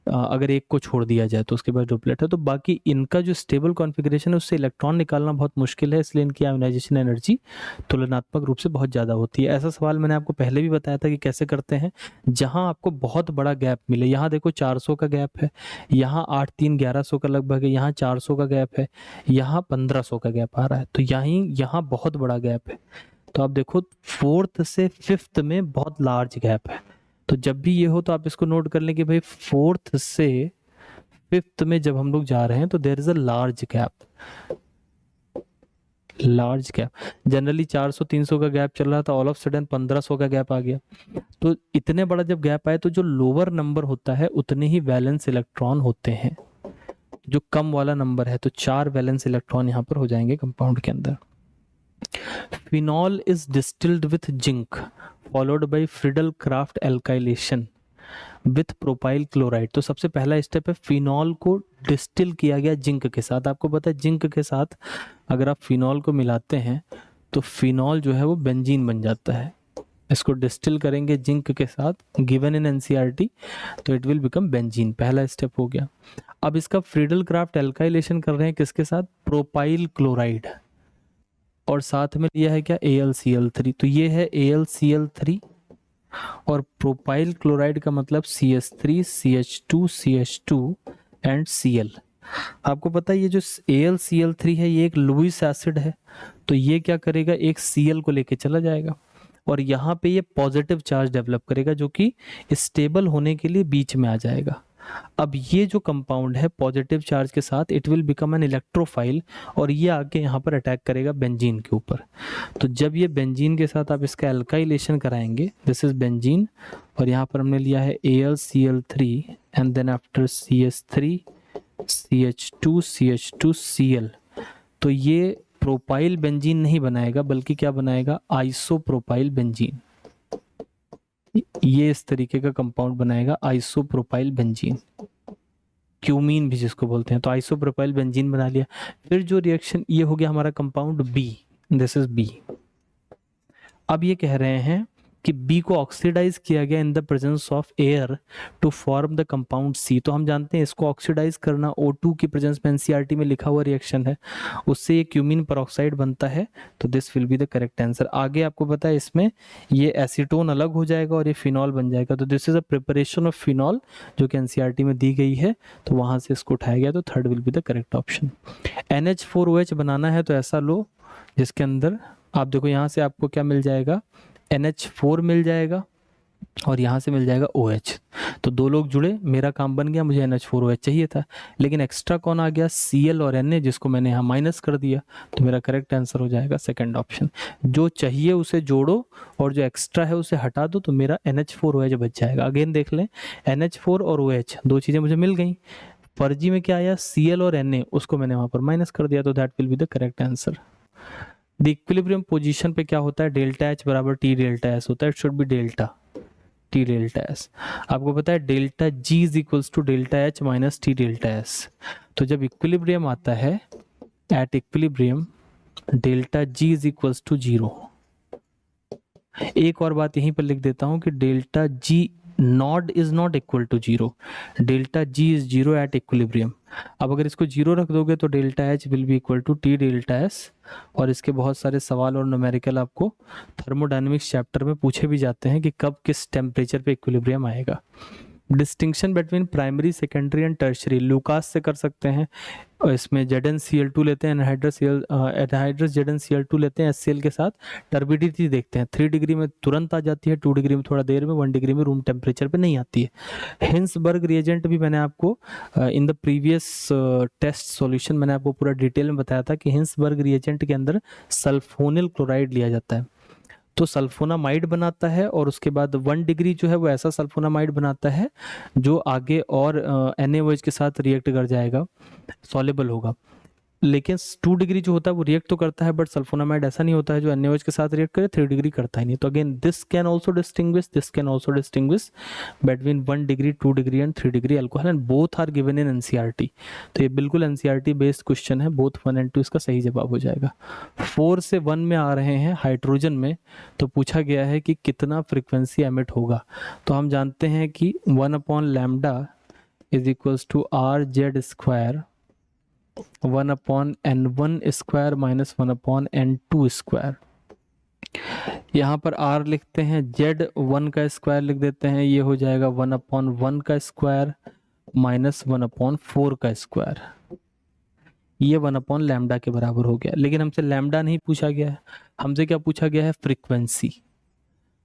S1: अगर एक को छोड़ दिया जाए तो उसके बाद डुप्लेट है, तो बाकी इनका जो स्टेबल कॉन्फ़िगरेशन है उससे इलेक्ट्रॉन निकालना बहुत मुश्किल है, इसलिए इनकी आयोनाइजेशन एनर्जी तुलनात्मक रूप से बहुत ज़्यादा होती है। ऐसा सवाल मैंने आपको पहले भी बताया था कि कैसे करते हैं, जहाँ आपको बहुत बड़ा गैप मिले। यहाँ देखो 400 का गैप है, यहाँ 8 3 1100 का लगभग है, यहाँ 400 का गैप है, यहाँ 1500 का गैप आ रहा है, तो यहाँ बहुत बड़ा गैप है। तो आप देखो 4th से 5th में बहुत लार्ज गैप है, तो जब भी ये हो तो आप इसको नोट कर लें कि भाई 4th से 5th में जब हम लोग जा रहे हैं तो there is a large gap. Large gap, generally 400-300 का गैप चल रहा था, ऑल ऑफ सडन 1500 का गैप आ गया। तो इतने बड़ा जब गैप आए तो जो लोअर नंबर होता है उतने ही वैलेंस इलेक्ट्रॉन होते हैं, जो कम वाला नंबर है तो 4 वैलेंस इलेक्ट्रॉन यहाँ पर हो जाएंगे कंपाउंड के अंदर। Phenol is distilled with zinc followed by Friedel Crafts alkylation with propyl chloride. तो सबसे पहला स्टेप है, फिनॉल को डिस्टिल किया गया जिंक के साथ। आपको पता है जिंक के साथ अगर आप फिनॉल को मिलाते हैं तो फिनॉल जो है वो बेंजीन बन जाता है। इसको डिस्टिल करेंगे जिंक के साथ, गिवन इन एनसीईआरटी, तो इट विल बिकम बेंजीन। पहला स्टेप हो गया। अब इसका फ्रिडल क्राफ्ट एल्काइलेशन कर रहे हैं किसके साथ, प्रोपाइल क्लोराइड, और साथ में लिया है क्या, AlCl3। तो ये है AlCl3 और प्रोपाइल क्लोराइड का मतलब CH3 CH2 CH2 and Cl। आपको पता है ये जो AlCl3 है ये एक लुईस एसिड है, तो ये क्या करेगा, एक Cl को लेके चला जाएगा और यहाँ पे ये पॉजिटिव चार्ज डेवलप करेगा जो कि स्टेबल होने के लिए बीच में आ जाएगा। अब ये जो कंपाउंड है पॉजिटिव चार्ज के साथ, it will become an electrophile और ये आके यहाँ पर अटैक करेगा बेंजीन के ऊपर। तो जब ये बेंजीन के साथ आप इसका एल्काइलेशन कराएंगे, दिस इज बेंजीन, और यहाँ पर हमने लिया है AlCl3 and then after CH3 CH2 CH2 Cl, तो ये प्रोपाइल बेंजीन नहीं बनाएगा बल्कि क्या बनाएगा, आइसोप्रोपाइल बेंजीन। ये इस तरीके का कंपाउंड बनाएगा, आइसोप्रोपाइल बेंजीन, क्यूमीन भी जिसको बोलते हैं। तो आइसोप्रोपाइल बेंजीन बना लिया। फिर जो रिएक्शन, ये हो गया हमारा compound B, this is B। अब ये कह रहे हैं कि B को ऑक्सीडाइज किया गया in the presence of air to form the compound C। तो हम जानते हैं इसको ऑक्सीडाइज करना O2 की प्रेजेंस में एनसीईआरटी में लिखा हुआ रिएक्शन है, उससे ये क्यूमीन पेरोक्साइड बनता है। तो this will be the correct answer. आगे आपको पता है इसमें ये एसीटोन अलग हो जाएगा और ये फिनॉल बन जाएगा। तो this is a preparation of phenol जो कि एनसीईआरटी में दी गई है, तो वहां से इसको उठाया गया। तो third will be the correct option. NH4OH बनाना है तो ऐसा लो जिसके अंदर आप देखो, यहाँ से आपको क्या मिल जाएगा, NH4 मिल जाएगा और यहाँ से मिल जाएगा OH। तो दो लोग जुड़े, मेरा काम बन गया, मुझे NH4OH चाहिए था, लेकिन एक्स्ट्रा कौन आ गया, Cl और Na, जिसको मैंने यहाँ माइनस कर दिया। तो मेरा करेक्ट आंसर हो जाएगा सेकंड ऑप्शन। जो चाहिए उसे जोड़ो और जो एक्स्ट्रा है उसे हटा दो, तो मेरा NH4OH बच जाएगा। अगेन देख लें, NH4 और OH दो चीजें मुझे मिल गई। फर्जी में क्या आया, Cl और Na, उसको मैंने वहां पर माइनस कर दिया। तो that will be the correct answer. The equilibrium position पे क्या होता है, डेल्टा H बराबर T डेल्टा S होता है। It should be delta T delta S। आपको पता है delta G is equals to delta H minus T delta S। तो जब इक्विलिब्रियम आता है, at equilibrium delta G is equals to 0। एक और बात यहीं पर लिख देता हूं कि delta G not is not equal to 0, delta G is 0 at equilibrium. अब अगर इसको 0 रख दोगे तो delta H will be equal to T delta S। और इसके बहुत सारे सवाल और न्यूमेरिकल आपको थर्मोडायनेमिक्स चैप्टर में पूछे भी जाते हैं कि कब किस टेम्परेचर पे इक्विलिब्रियम आएगा। Distinction between primary secondary and tertiary Lucas से कर सकते हैं। और इसमें ZnCl2 लेते हैं, एनहाइड्रस ZnCl2 लेते हैं HCl के साथ, टर्बिडिटी देखते हैं। 3 डिग्री में तुरंत आ जाती है, 2 डिग्री में थोड़ा देर में, 1 डिग्री में रूम टेम्परेचर पे नहीं आती है। हिंसबर्ग रिएजेंट भी मैंने आपको in the previous test solution मैंने आपको पूरा डिटेल में बताया था कि हिंसबर्ग रिएजेंट के अंदर सल्फोनिल क्लोराइड लिया जाता है, तो सल्फोनामाइड बनाता है और उसके बाद 1 डिग्री जो है वो ऐसा सल्फोनामाइड बनाता है जो आगे और NaOH के साथ रिएक्ट कर जाएगा, सॉल्युबल होगा। लेकिन 2 डिग्री जो होता है वो रिएक्ट तो करता है, बट सल्फोनामाइड ऐसा नहीं होता है जो NaOH के साथ रिएक्ट करे, 3 डिग्री करता ही नहीं। तो again this can also distinguish between 1 degree 2 degree and 3 degree alcohol and both are given in NCERT. तो ये बिल्कुल एनसीईआरटी बेस्ड क्वेश्चन है, बोथ 1 एंड 2 इसका सही जवाब हो जाएगा। 4 से 1 में आ रहे हैं हाइड्रोजन में, तो पूछा गया है कि कितना फ्रीक्वेंसी एमिट होगा। तो हम जानते हैं कि 1/λ is equals to RZ square 1/N1 square minus 1/N2 square. यहाँ पर R लिखते हैं, Z1 का स्क्वायर लिख देते हैं, ये हो जाएगा 1/1 का स्क्वायर माइनस 1/4 का स्क्वायर। ये 1/λ के बराबर हो गया। लेकिन हमसे लैम्डा नहीं पूछा गया है, हमसे क्या पूछा गया है, फ्रीक्वेंसी।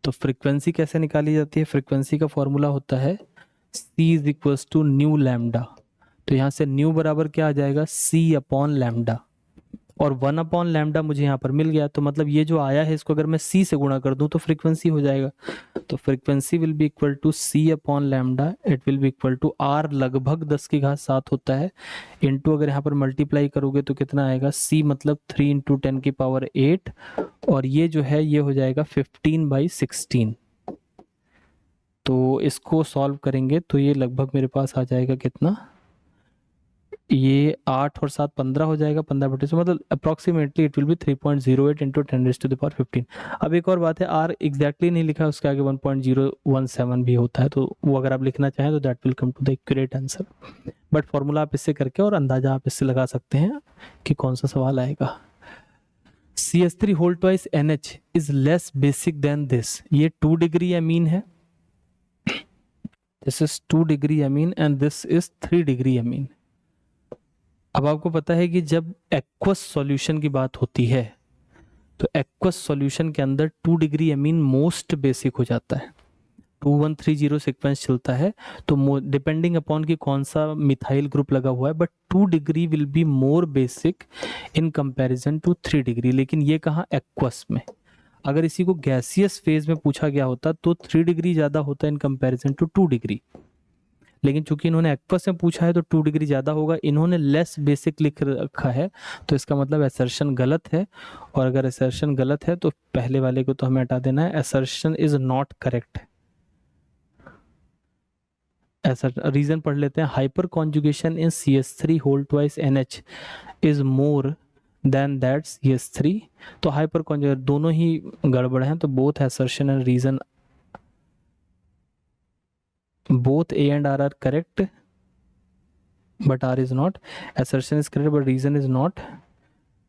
S1: तो फ्रीक्वेंसी कैसे निकाली जाती है, फ्रीक्वेंसी का फॉर्मूला होता है C is equals to nu lambda. तो यहाँ से न्यू बराबर क्या आ जाएगा, C/λ। और 1/λ मुझे यहाँ पर मिल गया, तो मतलब ये जो आया है इसको अगर मैं c से गुणा कर दूं तो फ्रीक्वेंसी हो जाएगा। तो frequency will be equal to c/λ, it will be equal to r लगभग 10�7 होता है, इनटू अगर यहाँ पर मल्टीप्लाई करोगे तो कितना आएगा, c मतलब 3 × 10⁸, और ये जो है ये हो जाएगा 15/16। तो इसको सॉल्व करेंगे तो ये लगभग मेरे पास आ जाएगा कितना, ये 8 और 7 15 हो जाएगा, 15/16 मतलब अप्रॉक्सीमेटली इट विल बी 3.08 × 10⁻15। अब एक और बात है, आर एग्जैक्टली नहीं लिखा है, उसके आगे 1.017 भी होता है, तो वो अगर आप लिखना चाहें तो that will come to the accurate answer. But formula आप इससे करके और अंदाजा आप इससे लगा सकते हैं कि कौन सा सवाल आएगा। CH3 whole twice NH is less basic than this, ये 2 डिग्री एमीन है, this is 2 degree amine and this is 3 degree amine. अब आपको पता है कि जब एक्वस सॉल्यूशन की बात होती है तो एक्वस सॉल्यूशन के अंदर 2 डिग्री एमीन मोस्ट बेसिक हो जाता है, 2130 सीक्वेंस चलता है, तो डिपेंडिंग अपॉन कि कौन सा मिथाइल ग्रुप लगा हुआ है, but 2 degree will be more basic in comparison to 3 degree. लेकिन ये कहाँ, एक्वस में। अगर इसी को गैसियस फेज में पूछा गया होता तो 3 डिग्री ज्यादा होता है इन कंपैरिजन टू 2 डिग्री, लेकिन चूंकि इन्होंने एक्वस में पूछा है तो 2 डिग्री ज्यादा होगा, इन्होंने लेस बेसिक लिख रखा है, तो इसका मतलब असर्शन गलत है। और अगर असर्शन गलत है तो पहले वाले को तो हमें हटा देना है, असर्शन इज नॉट करेक्ट। ऐसा रीजन पढ़ लेते हैं, hyperconjugation in CH3 whole twice NH is more than that CH3। तो हाइपर कॉन्जुगेट दोनों ही गड़बड़ हैं, तो both assertion and reason, both A and R are correct but R is not, assertion is correct but reason is not,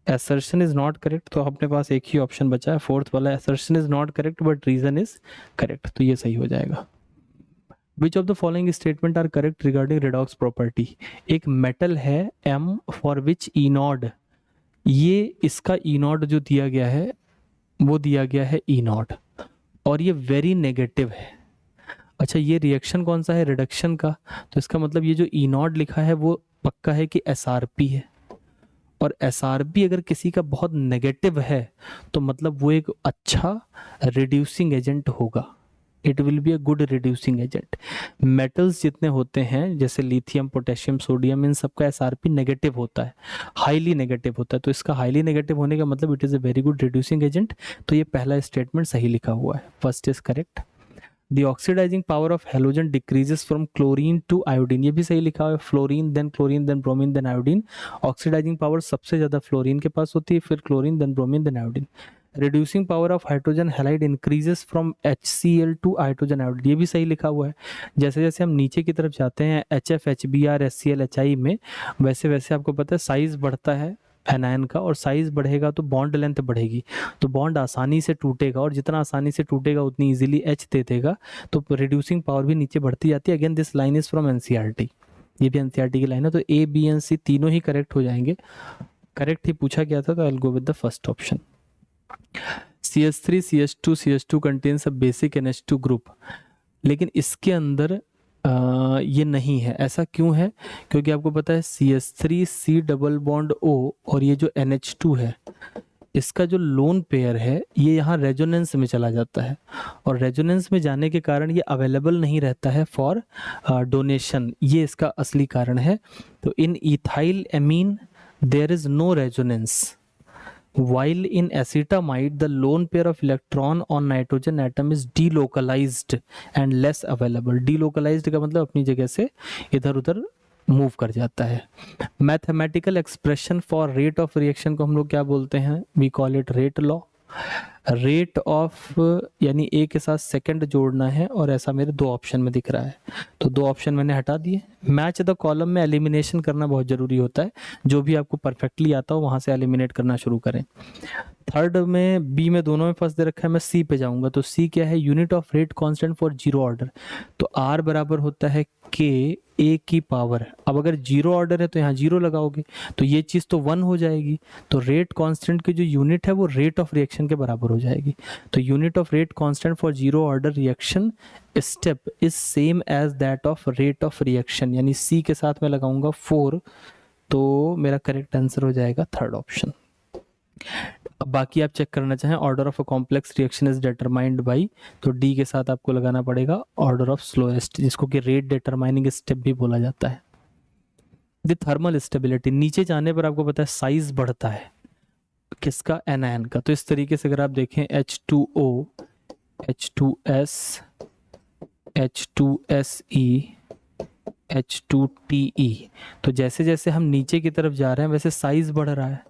S1: assertion is not correct, तो अपने पास एक ही option बचा है फोर्थ वाला, assertion is not correct but reason is correct, तो ये सही हो जाएगा। Which of the following statement are correct regarding redox property? एक मेटल है M for which E naught, ये इसका E नॉड जो दिया गया है वो दिया गया है E नॉड, और ये वेरी नेगेटिव है। अच्छा, ये रिएक्शन कौन सा है, रिडक्शन का, तो इसका मतलब ये जो ई नॉट लिखा है वो पक्का है कि SRP है, और SRP अगर किसी का बहुत नेगेटिव है तो मतलब वो एक अच्छा रिड्यूसिंग एजेंट होगा, it will be a good reducing agent. Metals जितने होते हैं जैसे लिथियम, पोटेशियम, सोडियम, इन सबका SRP नेगेटिव होता है, हाईली नेगेटिव होता है, तो इसका हाईली नेगेटिव होने का मतलब it is a very good reducing agent, तो ये पहला स्टेटमेंट सही लिखा हुआ है, first is correct. The oxidizing power of halogen decreases from chlorine to iodine, ये भी सही लिखा हुआ है, fluorine than bromine than iodine, oxidising power सबसे ज्यादा फ्लोरीन के पास होती है, फिर chlorine than bromine than iodine. Reducing power of hydrogen halide increases from HCl to hydrogen iodide, ये भी सही लिखा हुआ है। जैसे जैसे हम नीचे की तरफ जाते हैं HF, HBr, HCl, HI में, वैसे वैसे आपको पता है साइज बढ़ता है एनायन का, और साइज बढ़ेगा तो बॉन्ड लेंथ बढ़ेगी, तो बॉन्ड आसानी से टूटेगा, और जितना आसानी से टूटेगा उतनी इजीली H दे देगा, तो रिड्यूसिंग पावर भी नीचे बढ़ती जाती है। Again this line is from NCERT, ये भी NCERT की लाइन है, तो A, B and C तीनों ही करेक्ट हो जाएंगे, करेक्ट ही पूछा गया था, तो I will go with the first option. CH3 CH2 contains a basic NH2 group, लेकिन इसके अंदर ये नहीं है, ऐसा क्यों है, क्योंकि आपको पता है CH3 C double bond O और ये जो NH2 है इसका जो लोन पेयर है ये यहाँ रेजोनेंस में चला जाता है, और रेजोनेंस में जाने के कारण ये अवेलेबल नहीं रहता है फॉर डोनेशन, ये इसका असली कारण है। तो in ethylamine there is no resonance, while in acetamide the lone pair of electron on nitrogen atom is delocalized and less available। delocalized का मतलब अपनी जगह से इधर उधर मूव कर जाता है। Mathematical expression for rate of reaction को हम लोग क्या बोलते हैं, we call it rate law. Rate of यानी ए के साथ सेकंड जोड़ना है, और ऐसा मेरे 2 ऑप्शन में दिख रहा है, तो 2 ऑप्शन मैंने हटा दिए। मैच द कॉलम में एलिमिनेशन करना बहुत जरूरी होता है, जो भी आपको परफेक्टली आता हो वहां से एलिमिनेट करना शुरू करें। थर्ड में बी में दोनों में फर्स्ट दे रखा है, मैं सी पे जाऊंगा, तो सी क्या है, unit of rate constant for zero order, तो आर बराबर होता है के ए की पावर। अब अगर जीरो ऑर्डर है तो यहाँ जीरो लगाओगे तो ये चीज तो 1 हो जाएगी, तो रेट कांस्टेंट की जो यूनिट है वो रेट ऑफ रिएक्शन के बराबर हो जाएगी। तो unit of rate constant for zero order reaction step is same as that of rate of reaction, यानी सी के साथ मैं लगाऊंगा 4, तो मेरा करेक्ट आंसर हो जाएगा थर्ड ऑप्शन। अब बाकी आप चेक करना चाहें, order of a complex reaction is determined by, तो डी के साथ आपको लगाना पड़ेगा ऑर्डर ऑफ स्लोएस्ट, जिसको कि रेट डिटरमाइनिंग स्टेप भी बोला जाता है। द थर्मल स्टेबिलिटी, नीचे जाने पर आपको पता है साइज बढ़ता है किसका, एनायन का। तो इस तरीके से अगर आप देखें H2O, H2S, H2SE, H2TE, तो जैसे जैसे हम नीचे की तरफ जा रहे हैं वैसे साइज बढ़ रहा है,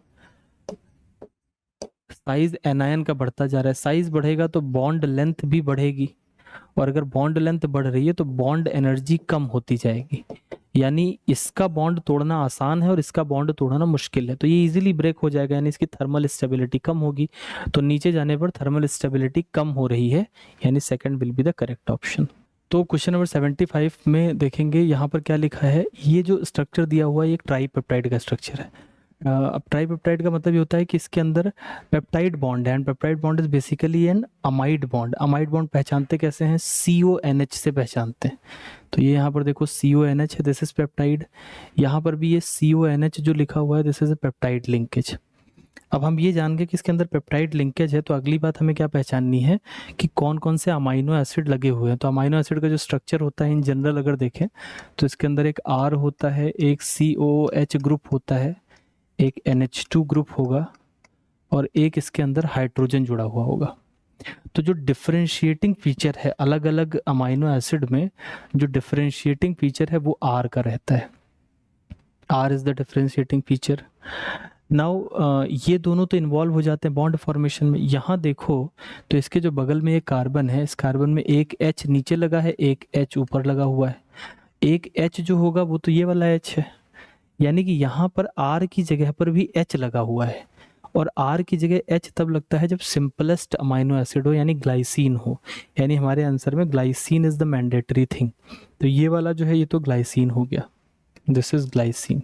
S1: साइज एनायन का बढ़ता जा रहा है। साइज बढ़ेगा तो बॉन्ड लेंथ भी बढ़ेगी, और अगर बॉन्ड लेंथ बढ़ रही है तो बॉन्ड एनर्जी कम होती जाएगी, यानी इसका बॉन्ड तोड़ना आसान है और इसका बॉन्ड तोड़ना मुश्किल है, तो ये इजीली ब्रेक हो जाएगा, यानी इसकी थर्मल स्टेबिलिटी कम होगी। तो नीचे जाने पर थर्मल स्टेबिलिटी कम हो रही है, यानी second will be the correct option. तो क्वेश्चन नंबर 75 में देखेंगे यहाँ पर क्या लिखा है। ये जो स्ट्रक्चर दिया हुआ है एक ट्राईपेप्टाइड का स्ट्रक्चर है। अब ट्राईपेप्टाइड का मतलब ये होता है कि इसके अंदर पेप्टाइड बॉन्ड है, and peptide bond is basically an amide bond. Amide bond पहचानते कैसे हैं, CONH से पहचानते हैं। तो ये यहाँ पर देखो CONH है, दिस इज पेप्टाइड। यहाँ पर भी ये CONH जो लिखा हुआ है, this is a peptide linkage. अब हम ये जान गए कि इसके अंदर पेप्टाइड लिंकेज है, तो अगली बात हमें क्या पहचाननी है कि कौन कौन से अमाइनो एसिड लगे हुए हैं। तो अमाइनो एसिड का जो स्ट्रक्चर होता है इन जनरल अगर देखें तो इसके अंदर एक R होता है, एक COOH ग्रुप होता है, एक NH2 ग्रुप होगा, और एक इसके अंदर हाइड्रोजन जुड़ा हुआ होगा। तो जो डिफरेंशिएटिंग फीचर है अलग अलग अमाइनो एसिड में, जो डिफरेंशिएटिंग फीचर है वो R का रहता है। R is the differentiating feature. Now ये दोनों तो इन्वॉल्व हो जाते हैं बॉन्ड फॉर्मेशन में। यहाँ देखो तो इसके जो बगल में एक कार्बन है, इस कार्बन में एक H नीचे लगा है, एक H ऊपर लगा हुआ है। एक H जो होगा वो तो ये वाला H है, यानी कि यहाँ पर R की जगह पर भी H लगा हुआ है, और R की जगह H तब लगता है जब सिंपलेस्ट अमाइनो एसिड हो, यानी ग्लाइसिन हो। यानी हमारे आंसर में glycine is the mandatory thing. तो ये वाला जो है ये तो ग्लाइसिन हो गया, दिस इज ग्लाइसिन।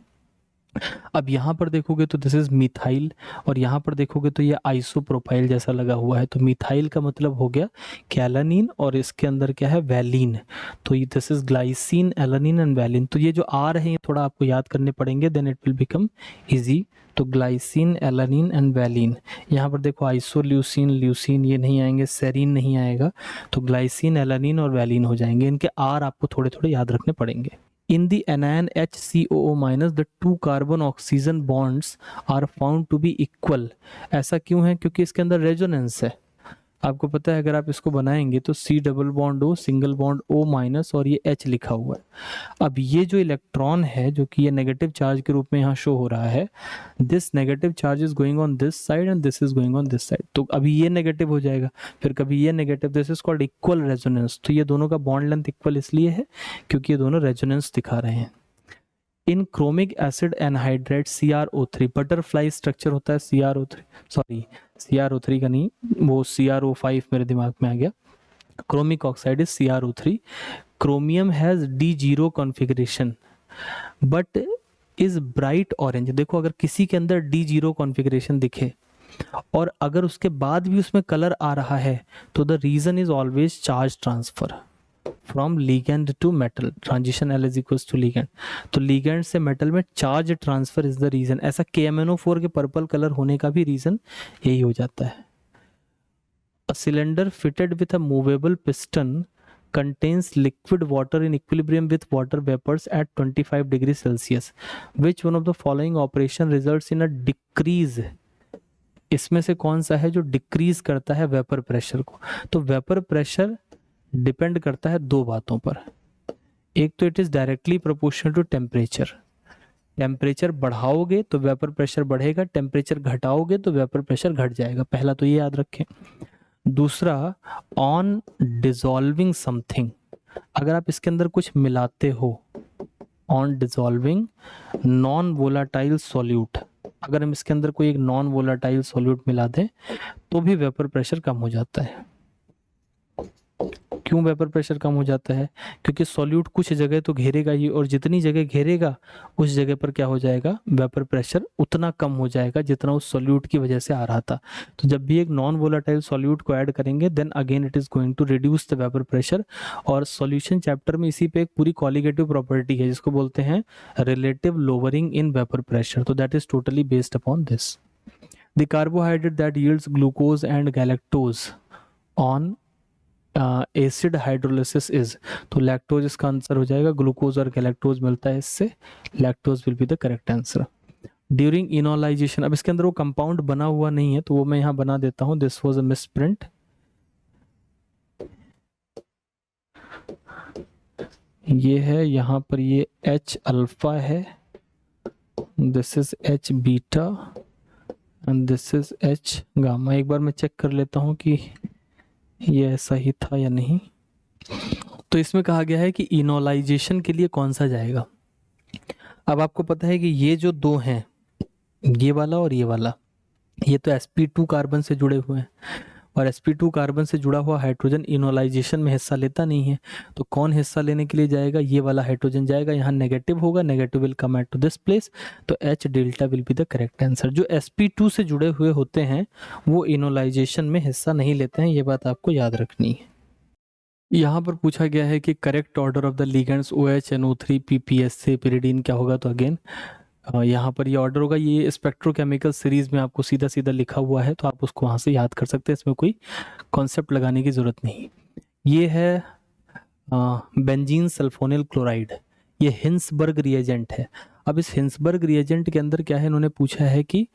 S1: अब यहाँ पर देखोगे तो दिस इज मिथाइल, और यहाँ पर देखोगे तो ये आइसोप्रोपाइल जैसा लगा हुआ है। तो मिथाइल का मतलब हो गया कैलानिन, और इसके अंदर क्या है, वैलिन। तो ये this is glycine, alanine and valine. तो ये जो आर है ये थोड़ा आपको याद करने पड़ेंगे, then it will become easy. तो ग्लाइसिन, एलानिन एंड वैलिन। यहाँ पर देखो आइसोल्यूसिन, ल्यूसिन ये नहीं आएंगे, सेरीन नहीं आएगा, तो ग्लाइसिन, एलानिन और वैलिन हो जाएंगे। इनके आर आपको थोड़े थोड़े याद रखने पड़ेंगे। In the anion HCOO-, the two carbon oxygen bonds are found to be equal। ऐसा क्यों है, क्योंकि इसके अंदर रेजोनेंस है। आपको पता है अगर आप इसको बनाएंगे तो C double bond O, single bond O-, और ये H लिखा हुआ है। अब ये जो इलेक्ट्रॉन है जो कि ये नेगेटिव चार्ज के रूप में यहाँ शो हो रहा है, this negative charge is going on this side and this is going on this side. तो अभी ये नेगेटिव हो जाएगा, फिर कभी ये negative, this is called equal resonance. तो ये दोनों का बॉन्ड लेंथ इक्वल इसलिए है क्योंकि ये दोनों रेजोनेंस दिखा रहे हैं। In chromic acid anhydride CrO3, butterfly structure होता है CrO3, सॉरी CrO3 का नहीं, वो CrO5 मेरे दिमाग में आ गया। Chromic oxide is CrO3। Chromium has D0 configuration but is bright orange. देखो अगर किसी के अंदर D0 कॉन्फ़िगरेशन दिखे और अगर उसके बाद भी उसमें कलर आ रहा है तो the reason is always charge transfer from ligand to metal, transition L is equal to ligand. तो लिगेंड से मेटल में charge transfer is the reason. ऐसा KMnO4 के पर्पल कलर होने का भी रीजन यही हो जाता है। A cylinder fitted with a movable piston contains liquid water in equilibrium with water vapors at 25 degrees Celsius. Which one of the following operation results in a decrease? इसमें से कौन सा है जो डिक्रीज करता है वेपर प्रेशर को? तो वेपर प्रेशर डिपेंड करता है दो बातों पर। एक तो it is directly proportional to temperature. Temperature बढ़ाओगे तो वेपर प्रेशर बढ़ेगा, टेम्परेचर घटाओगे तो वेपर प्रेशर घट जाएगा। पहला तो ये याद रखें। दूसरा, ऑन डिसॉल्विंग समथिंग, अगर आप इसके अंदर कुछ मिलाते हो, on dissolving non volatile solute, अगर हम इसके अंदर कोई एक नॉन वोलाटाइल सॉल्यूट मिला दें तो भी वेपर प्रेशर कम हो जाता है। क्यों वेपर प्रेशर कम हो जाता है? क्योंकि सॉल्यूट कुछ जगह तो घेरेगा ही, और जितनी जगह घेरेगा उस जगह पर क्या हो जाएगा, वेपर प्रेशर उतना कम हो जाएगा जितना उस सॉल्यूट की वजह से आ रहा था। तो जब भी एक नॉन वोलाटाइल सॉल्यूट को ऐड करेंगे then again it is going to reduce the vapour pressure. और सॉल्यूशन चैप्टर में इसी पे एक पूरी कॉलिगेटिव प्रॉपर्टी है जिसको बोलते हैं relative lowering in vapour pressure. तो that is totally based upon this. The carbohydrate that yields glucose and galactose on acid hydrolysis is, तो लैक्टोज इसका आंसर हो जाएगा, ग्लूकोज और गैलेक्टोज मिलता है इससे, lactose will be the correct answer. During enolisation, अब इसके अंदर वो कंपाउंड बना हुआ नहीं है तो वो मैं यहाँ बना देता हूँ, दिस वाज अ मिसप्रिंट। ये है यहाँ पर ये H अल्फा है, this is H beta and this is H gamma. एक बार मैं चेक कर लेता हूँ कि ये ऐसा ही था या नहीं। तो इसमें कहा गया है कि इनोलाइजेशन के लिए कौन सा जाएगा। अब आपको पता है कि ये जो दो हैं, ये वाला और ये वाला, ये तो sp2 कार्बन से जुड़े हुए हैं और sp2 कार्बन से जुड़ा हुआ हाइड्रोजन इनोलाइजेशन में हिस्सा लेता नहीं है। तो कौन हिस्सा लेने के लिए जाएगा, ये वाला हाइड्रोजन जाएगा, यहाँ नेगेटिव होगा, negative will come at to this place, तो H delta will be the correct answer. जो sp2 से जुड़े हुए होते हैं वो इनोलाइजेशन में हिस्सा नहीं लेते हैं, ये बात आपको याद रखनी है। यहाँ पर पूछा गया है कि correct order of the ligands OH, NO3, PPSA, pyridine क्या होगा, तो अगेन यहाँ पर ये ऑर्डर होगा, ये स्पेक्ट्रोकेमिकल सीरीज में आपको सीधा सीधा लिखा हुआ है तो आप उसको वहाँ से याद कर सकते हैं, इसमें कोई कॉन्सेप्ट लगाने की ज़रूरत नहीं। ये है बेंजीन सल्फोनिल क्लोराइड, ये हिंसबर्ग रिएजेंट है। अब इस हिंसबर्ग रिएजेंट के अंदर क्या है, इन्होंने पूछा है कि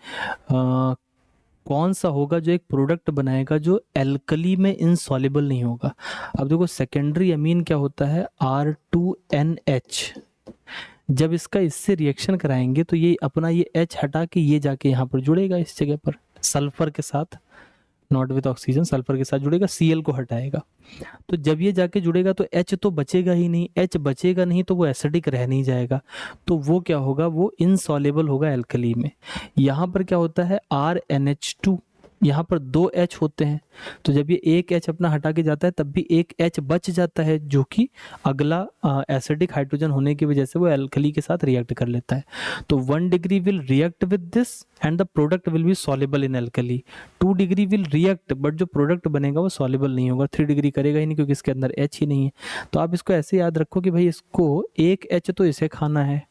S1: कौन सा होगा जो एक प्रोडक्ट बनाएगा जो एल्कली में इनसॉल्युबल नहीं होगा। अब देखो सेकेंडरी अमीन क्या होता है, R2NH, जब इसका इससे रिएक्शन कराएंगे तो ये अपना ये H हटा के ये जाके यहाँ पर जुड़ेगा, इस जगह पर सल्फर के साथ, नॉट विद ऑक्सीजन, सल्फर के साथ जुड़ेगा, Cl को हटाएगा। तो जब ये जाके जुड़ेगा तो H तो बचेगा ही नहीं, H बचेगा नहीं तो वो एसिडिक रह नहीं जाएगा, तो वो क्या होगा, वो इनसॉल्युबल होगा एल्कली में। यहाँ पर क्या होता है RNH2, यहाँ पर 2 H होते हैं, तो जब ये एक H अपना हटा के जाता है तब भी एक H बच जाता है जो कि अगला एसिडिक हाइड्रोजन होने की वजह से वो एल्कली के साथ रिएक्ट कर लेता है। तो 1 degree will react with this and the product will be soluble in alkali. 2 degree will react but जो प्रोडक्ट बनेगा वो सॉल्युबल नहीं होगा। 3 डिग्री करेगा ही नहीं क्योंकि इसके अंदर H ही नहीं है। तो आप इसको ऐसे याद रखो कि भाई इसको एक H तो इसे खाना है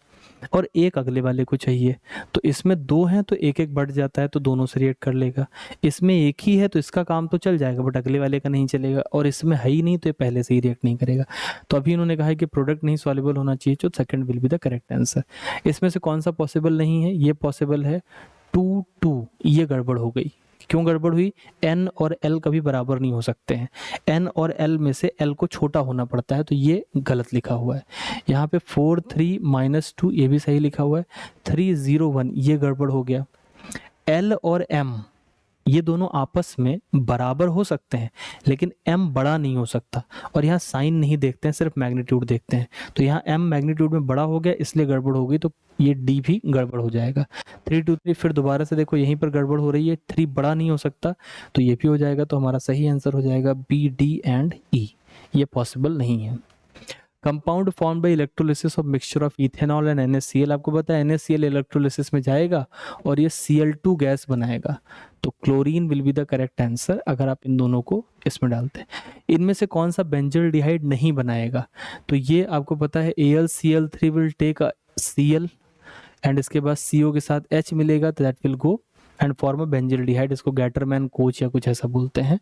S1: और एक अगले वाले को चाहिए, तो इसमें 2 हैं तो एक एक बढ़ जाता है तो दोनों से रिएक्ट कर लेगा। इसमें एक ही है तो इसका काम तो चल जाएगा बट अगले वाले का नहीं चलेगा, और इसमें है ही नहीं तो ये पहले से ही रिएक्ट नहीं करेगा। तो अभी इन्होंने कहा है कि प्रोडक्ट नहीं सॉल्युबल होना चाहिए, जो second will be the correct answer. इसमें से कौन सा पॉसिबल नहीं है, ये पॉसिबल है 2 ये गड़बड़ हो गई। क्यों गड़बड़ हुई, N और L कभी बराबर नहीं हो सकते हैं, N और L में से L को छोटा होना पड़ता है, तो ये गलत लिखा हुआ है। यहाँ पे 4 3 -2 ये भी सही लिखा हुआ है, 3 0 1 ये गड़बड़ हो गया। L और M ये दोनों आपस में बराबर हो सकते हैं लेकिन M बड़ा नहीं हो सकता, और यहाँ साइन नहीं देखते हैं, सिर्फ मैग्नीट्यूड देखते हैं, तो यहाँ M मैग्नीट्यूड में बड़ा हो गया इसलिए गड़बड़ हो गई, तो ये D भी गड़बड़ हो जाएगा। 3 2 3 फिर दोबारा से देखो यहीं पर गड़बड़ हो रही है, 3 बड़ा नहीं हो सकता तो ये भी हो जाएगा, तो हमारा सही आंसर हो जाएगा B, D एंड E, ये पॉसिबल नहीं है। Compound form by electrolysis of mixture of ethanol and NaCl, आपको पता है NaCl इलेक्ट्रोलिसिस में जाएगा और ये Cl2 गैस बनाएगा, तो chlorine will be the correct answer अगर आप इन दोनों को इसमें डालते हैं। इनमें से कौन सा बेंजल्डिहाइड नहीं बनाएगा, तो ये आपको पता है AlCl3 will take Cl and इसके बाद CO के साथ H मिलेगा तो that will go and form a benzaldehyde, इसको गैटरमैन कोच या कुछ ऐसा बोलते हैं।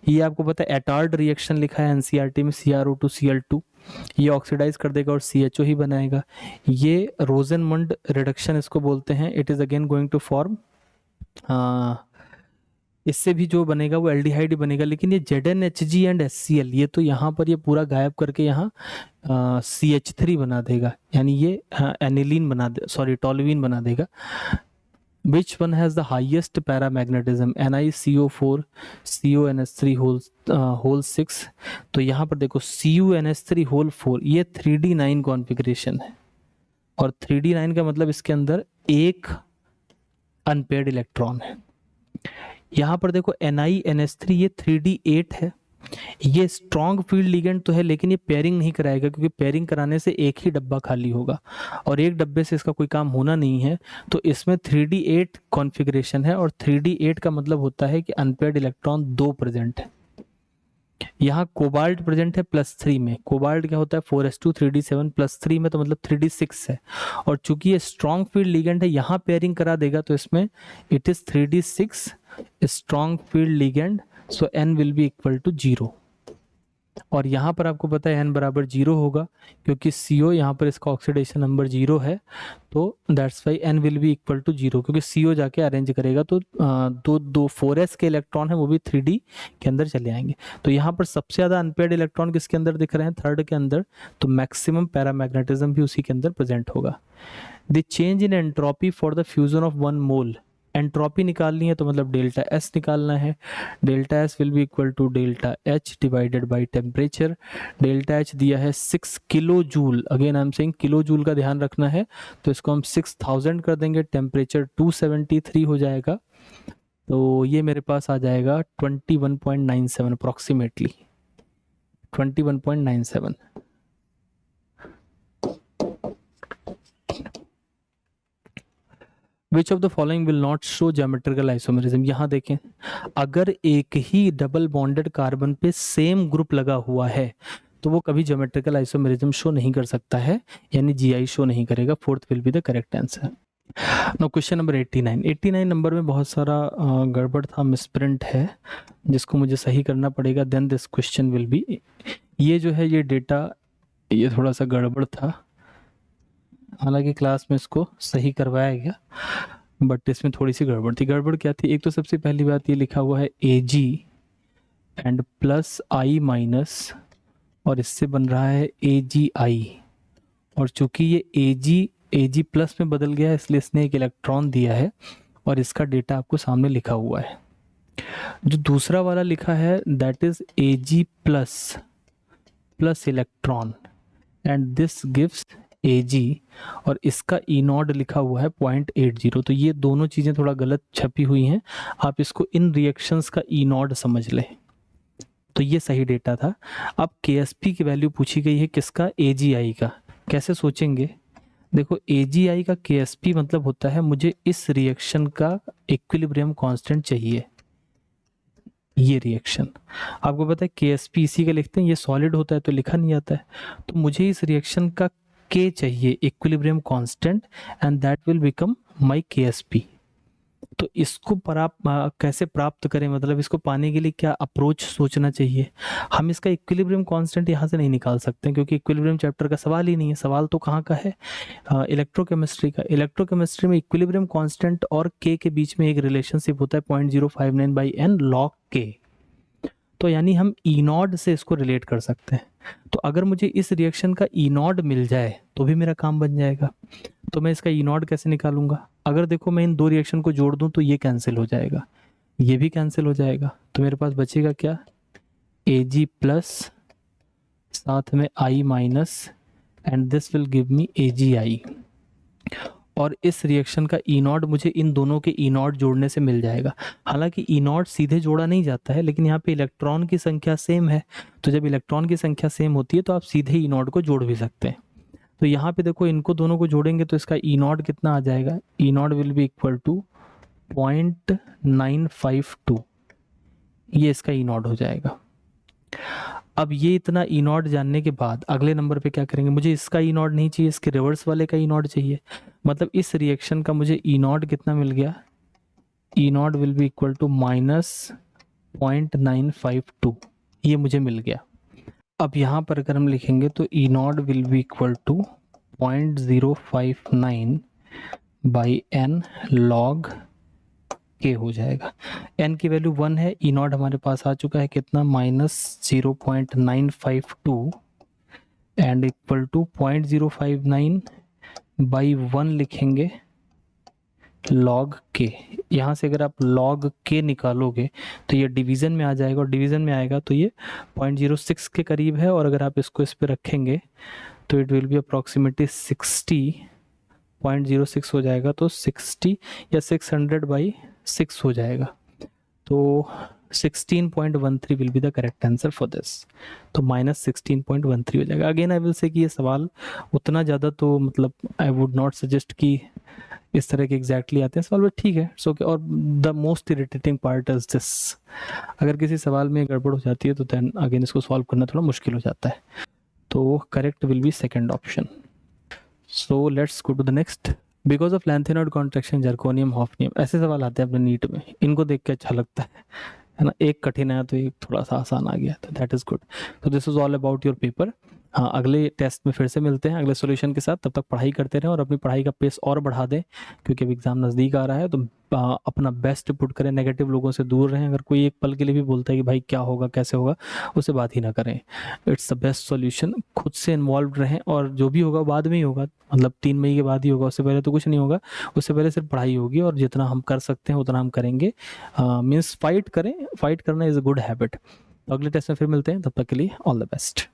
S1: ये आपको पता है एटार्ड रिएक्शन लिखा है NCERT में, CrO2 Cl2, ये ऑक्सीडाइज कर देगा और CHO ही बनाएगा। ये रोजेनमंड रिडक्शन इसको बोलते हैं, it is again going to form, इससे भी जो बनेगा वो एल्डिहाइड ही बनेगा, लेकिन ये ZnHg एंड HCl ये तो यहाँ पर ये पूरा गायब करके यहाँ CH3 बना देगा, यानी ये एनिलीन बना दे, सॉरी टॉलुइन बना देगा। Which one has the highest paramagnetism? NiCO4 CuNH3 whole 6, तो यहाँ पर देखो CuNH3 whole 4 ये 3D9 कॉन्फ़िगरेशन है, और 3D9 का मतलब इसके अंदर एक अनपेयर्ड इलेक्ट्रॉन है। यहाँ पर देखो NiNH3 ये 3D8 है, ये स्ट्रॉन्ग फील्ड लिगेंड तो है लेकिन ये पेयरिंग नहीं कराएगा क्योंकि पेयरिंग कराने से एक ही डब्बा खाली होगा और एक डब्बे से इसका कोई काम होना नहीं है, तो इसमें 3D8 कॉन्फ़िगरेशन है, और 3D8 का मतलब होता है कि अनपेयर्ड इलेक्ट्रॉन 2 प्रेजेंट है। यहाँ कोबाल्ट प्रेजेंट है +3 में। कोबाल्ट क्या होता है 4s2 3d7 +3 में, तो मतलब 3d6 है। और चूंकि ये स्ट्रॉन्ग फील्ड लिगेंड है, यहाँ पेयरिंग करा देगा तो इसमें it is 3d6 strong field ligand, so n will be equal to 0। और यहाँ पर आपको पता है n बराबर 0 होगा, क्योंकि CO यहाँ पर इसका ऑक्सीडेशन नंबर 0 है, तो that's why n will be equal to 0, क्योंकि CO जाके अरेंज करेगा तो दो 4s के इलेक्ट्रॉन है वो भी 3d के अंदर चले आएंगे। तो यहाँ पर सबसे ज़्यादा अनपेयर्ड इलेक्ट्रॉन किसके अंदर दिख रहे हैं, थर्ड के अंदर, तो मैक्सिमम पैरामैग्नेटिज्म भी उसी के अंदर प्रेजेंट होगा। The change in entropy for the fusion of 1 mole, entropy निकालनी है तो मतलब डेल्टा एस निकालना है। Delta S will be equal to delta H divided by temperature. Delta H दिया है 6 kilojoule, again I am saying kilojoule का ध्यान रखना है, तो इसको हम 6000 कर देंगे, टेम्परेचर 273 हो जाएगा, तो ये मेरे पास आ जाएगा 21.97 approximately 21.97। Which of the following will not show geometrical isomerism. यहाँ देखें, अगर एक ही डबल बॉन्डेड कार्बन पे सेम ग्रुप लगा हुआ है तो वो कभी ज्योमेट्रिकल आइसोमेरिज्म शो नहीं कर सकता है, यानी GI शो नहीं करेगा। Fourth will be the correct answer. No question number 89। 89 number में बहुत सारा गड़बड़ था, मिसप्रिंट है, जिसको मुझे सही करना पड़ेगा। Then this question will be, ये जो है ये डेटा ये थोड़ा सा गड़बड़ था, हालांकि क्लास में इसको सही करवाया गया, बट इसमें थोड़ी सी गड़बड़ थी। गड़बड़ क्या थी, एक तो सबसे पहली बात ये लिखा हुआ है AG and plus I minus, और इससे बन रहा है AgI, और चूंकि ये AG प्लस में बदल गया है इसलिए इसने एक इलेक्ट्रॉन दिया है, और इसका डेटा आपको सामने लिखा हुआ है। जो दूसरा वाला लिखा है that is AG plus plus electron and this gives AG, और इसका E0 लिखा हुआ है 0.80। तो ये दोनों चीज़ें थोड़ा गलत छपी हुई हैं, आप इसको इन रिएक्शंस का E0 समझ लें, तो ये सही डेटा था। अब KSP की वैल्यू पूछी गई है किसका, AgI का। कैसे सोचेंगे, देखो AgI का KSP मतलब होता है मुझे इस रिएक्शन का इक्विलिब्रियम कांस्टेंट चाहिए, ये रिएक्शन आपको पता है KSP इसी का लिखते हैं, ये सॉलिड होता है तो लिखा नहीं आता है, तो मुझे इस रिएक्शन का K चाहिए equilibrium constant, and that will become my KSP। तो इसको कैसे प्राप्त करें, मतलब इसको पाने के लिए क्या अप्रोच सोचना चाहिए। हम इसका इक्विलिब्रियम कांस्टेंट यहाँ से नहीं निकाल सकते क्योंकि इक्विलिब्रियम चैप्टर का सवाल ही नहीं है, सवाल तो कहाँ का है, इलेक्ट्रोकेमिस्ट्री का। इलेक्ट्रोकेमिस्ट्री में इक्विलिब्रियम कांस्टेंट और K के बीच में एक रिलेशनशिप होता है 0.059/n log K, तो यानी हम E0 से इसको रिलेट कर सकते हैं। तो अगर मुझे इस रिएक्शन का E0 मिल जाए तो भी मेरा काम बन जाएगा। तो मैं इसका E0 कैसे निकालूंगा, अगर देखो मैं इन दो रिएक्शन को जोड़ दूं तो ये कैंसिल हो जाएगा, ये भी कैंसिल हो जाएगा, तो मेरे पास बचेगा क्या, Ag प्लस साथ में I minus, and this will give me AgI। और इस रिएक्शन का E0 मुझे इन दोनों के E0 जोड़ने से मिल जाएगा। हालांकि E0 सीधे जोड़ा नहीं जाता है, लेकिन यहाँ पे इलेक्ट्रॉन की संख्या सेम है, तो जब इलेक्ट्रॉन की संख्या सेम होती है तो आप सीधे E0 को जोड़ भी सकते हैं। तो यहाँ पे देखो इनको दोनों को जोड़ेंगे तो इसका E0 कितना आ जाएगा, E0 will be equal to 0.952, ये इसका E0 हो जाएगा। अब ये इतना E0 जानने के बाद अगले नंबर पे क्या करेंगे, मुझे इसका E0 नहीं चाहिए, इसके रिवर्स वाले का E0 चाहिए। मतलब इस रिएक्शन का मुझे E0 कितना मिल गया, E0 will be equal to -0.952, ये मुझे मिल गया। अब यहाँ पर अगर हम लिखेंगे तो E0 will be equal to 0.059/n log K हो जाएगा। n की वैल्यू 1 है, E0 हमारे पास आ चुका है कितना, -0.952 एंड इक्वल टू 0.059/1 लिखेंगे log K। यहाँ से अगर आप log K निकालोगे तो ये डिवीज़न में आ जाएगा, और डिवीज़न में आएगा तो ये 0.06 के करीब है, और अगर आप इसको इस पे रखेंगे तो इट विल बी अप्रॉक्सीमेटली 60.06 हो जाएगा, तो 60 या 600/6 हो जाएगा। तो 16.13 will be the correct answer for this. तो -16.13 हो जाएगा। अगेन आई विल से कि ये सवाल उतना ज़्यादा तो मतलब आई वुड नॉट सजेस्ट कि इस तरह के एग्जैक्टली आते हैं सवाल, बट ठीक है सो और the most irritating part is this, अगर किसी सवाल में गड़बड़ हो जाती है तो देन अगेन इसको सॉल्व करना थोड़ा मुश्किल हो जाता है। तो correct will be second option. So let's go to the next. Because of lanthanoid contraction zirconium hafnium, ऐसे सवाल आते हैं अपने नीट में, इनको देख के अच्छा लगता है ना। एक कठिन है तो एक थोड़ा सा आसान आ गया, तो दैट इज गुड। तो this is all about your paper. हाँ, अगले टेस्ट में फिर से मिलते हैं अगले सॉल्यूशन के साथ। तब तक पढ़ाई करते रहें और अपनी पढ़ाई का पेस और बढ़ा दें, क्योंकि अब एग्जाम नज़दीक आ रहा है। तो अपना बेस्ट पुट करें, नेगेटिव लोगों से दूर रहें। अगर कोई एक पल के लिए भी बोलता है कि भाई क्या होगा कैसे होगा, उससे बात ही ना करें। It's the best solution. खुद से इन्वॉल्व रहें और जो भी होगा बाद में ही होगा, मतलब 3 मई के बाद ही होगा, उससे पहले तो कुछ नहीं होगा। उससे पहले सिर्फ पढ़ाई होगी और जितना हम कर सकते हैं उतना हम करेंगे। मीन्स फाइट करें, फाइट करना इज़ अ गुड हैबिट। अगले टेस्ट में फिर मिलते हैं, तब तक के लिए ऑल द बेस्ट।